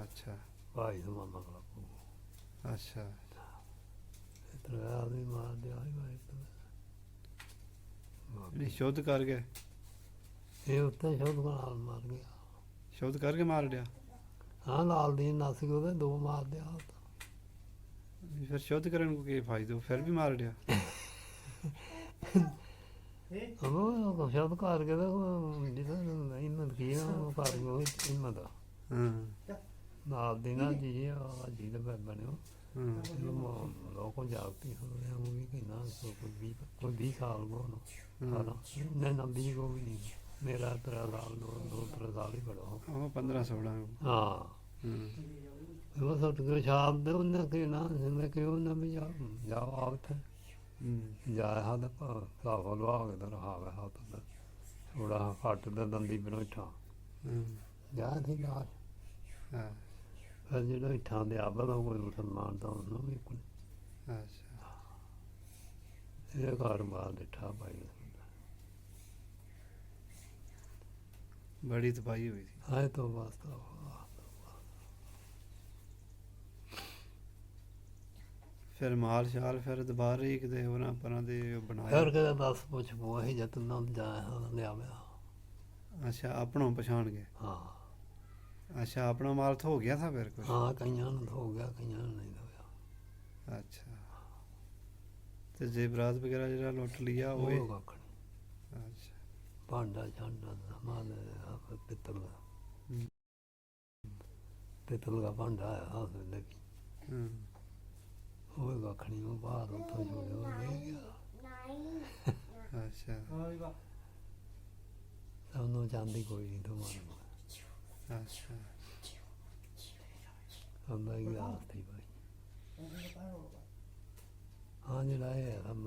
अच्छा भाई से मामा का अच्छा इतना आदमी मार दिया है भाई तो नहीं शुद्ध कर गए ये उत्ते शुद्ध को नाल मार गया शुद्ध करके मार दिया। हाँ लाल दीन नासिक ਉਹਦੇ दो मार दिया फिर शुद्ध करने को क्या फायदा फिर भी मार दिया। ਉਹ ਸ਼ਬਦ ਕਰ ਕੇ ਤਾਂ ਜਿਹਦਾ ਹਿੰਮਤ ਕੀ ਆ ਉਹ ਕਰ ਕੇ ਉਹ ਹਿੰਮਤ ਆ हाँ ਨਾਲ ਦੀ ਨਾਲ ਜੀ ਆ ਜੀ ਦਾ ਬਣਿਓ हाँ ਲੋਕੋਂ ਜਾਗਤੀ ਹੋਵੇ ਉਹ ਵੀ ਕਿ ਨਾ ਕੋਈ 20 ਸਾਲ ਕੋ ਨਾ ਨਾ ਨਾ 20 ਕੋ ਵੀ ਨਹੀਂ ਮੇਰਾ 3 ਸਾਲ ਦੋ 3 ਸਾਲ ਹੀ ਬੜਾ ਹੋ वो 15-16 ਹਾਂ ਉਹ ਸੱਤ ਕੇ ਸ਼ਾਮ ਦੇ ਉਹਨਾਂ ਕਿ ਨਾ ਜਿੰਨੇ ਕਿ ਉਹਨਾਂ ਵੀ ਜਾ ਆਉਤ ਜਾ ਹੱਦ ਸਾਫ ਲਵਾ ਕੇ ਤਾਂ ਰਹਾ ਵਾ ਹੱਥ ਦਾ ਥੋੜਾ ਘੱਟ ਦਾ ਦੰਦੀ ਬਨੋਠਾ ਜਾ ਥੀ ਲਾਸ਼ ਫਿਰ ਜਿਹੜਾ ਇੱਥਾਂ ਦੇ ਆਬਾ ਦਾ ਕੋਈ ਮੁਸਲਮਾਨ ਤਾਂ ਉਹਨੂੰ ਵੀ ਕੋਈ ਅੱਛਾ ਇਹਦੇ ਘਰ ਬਾਹਰ ਦਿੱਠਾ ਭਾਈ ਬੜੀ ਤਬਾਹੀ ਹੋਈ ਸੀ। ਆਏ ਤੋਂ ਵਾਸਤਾ ਫਿਰ ਮਾਲ ਸ਼ਾਲ ਫਿਰ ਦੁਬਾਰਾ ਹੀ ਕਿਤੇ ਉਹਨਾਂ ਪਰਾਂ ਦੇ ਫਿਰ ਬਣਾਇਆ। ਕਿਤੇ ਦੱਸ ਪੁੱਛ ਪੋ ਅਸੀਂ ਜਦ ਨਾ ਜਾਇਆ ਲਿਆਵਿਆ ਅੱਛਾ ਆਪਣੋਂ ਪਛਾਣ ਗਏ। ਹਾਂ ਅੱਛਾ ਆਪਣਾ ਮਾਲ ਤਾਂ ਹੋ ਗਿਆ ਥਾ ਫਿਰ ਕੁਛ। ਹਾਂ ਕਈਆਂ ਨੂੰ ਹੋ ਗਿਆ ਕਈਆਂ ਨੂੰ ਨਹੀਂ ਹੋਇਆ ਅੱਛਾ ਤੇ ਜੇਬਰਾਤ ਵਗੈਰਾ ਜਿਹੜਾ ਲੁੱਟ ਲਿਆ ਉਹ ਉਹ ਕੱਖ ਨਹੀਂ ਅੱਛਾ ਭਾਂਡਾ ਛਾਂਡਾ ਸਮਾਨ ਪਿੱਤਲ ਦਾ ਹੂੰ। ਪਿੱਤਲ ਦਾ ਭਾਂਡਾ ਹੈ ਹਾਂ ਲੱਗੀ ਹੂੰ। ਉਹ ਕੱਖ ਨਹੀਂ ਉਹ ਬਾਹਰ ਉੱਥੋਂ ਛੋੜਿਆ ਉਹ ਲੈ ਗਿਆ ਅੱਛਾ ਉਹਨੂੰ ਚਾਂਦੀ ਕੋਈ ਨਹੀਂ ਤੁਹਾਨੂੰ ਅੱਛਾ ਅੰਦਾ ਹੀ ਆਸਤੀ ਭਾਈ ਹਾਂ ਜਿਹੜਾ ਇਹ ਸਭ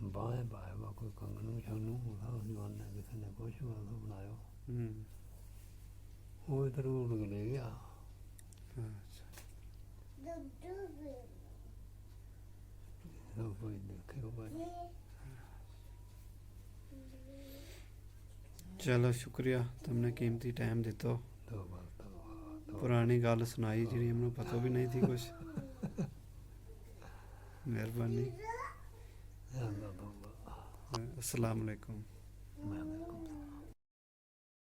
ਬਾਹੇ ਬਾਹੇ ਵਾ ਕੋਈ ਕੰਗਣੂ ਛਾਨੂ ਉਹਦਾ ਜਵਾਨਾ ਕਿਸੇ ਨੇ ਕੁਛ ਵਾਲਾ ਬਣਾਇਆ ਹੂੰ। ਉਹ ਇਧਰ ਉੜ ਕੇ ਲੈ ਗਿਆ ਅੱਛਾ ਸਭ ਕੋਈ ਦੇਖੇ ਉਹ ਭਾਈ ਚਲੋ ਸ਼ੁਕਰੀਆ तुमने कीमती टाइम ਦਿੱਤਾ ਦੋ ਬਾਤ ਪੁਰਾਣੀ ਗੱਲ ਸੁਣਾਈ ਜਿਹੜੀ ਮੈਨੂੰ ਪਤਾ ਵੀ ਨਹੀਂ ਸੀ ਕੁਛ ਮਿਹਰਬਾਨੀ ਅੰਦਾ ਦੋ अस्सलाम वालेकुम। ਮੈਂ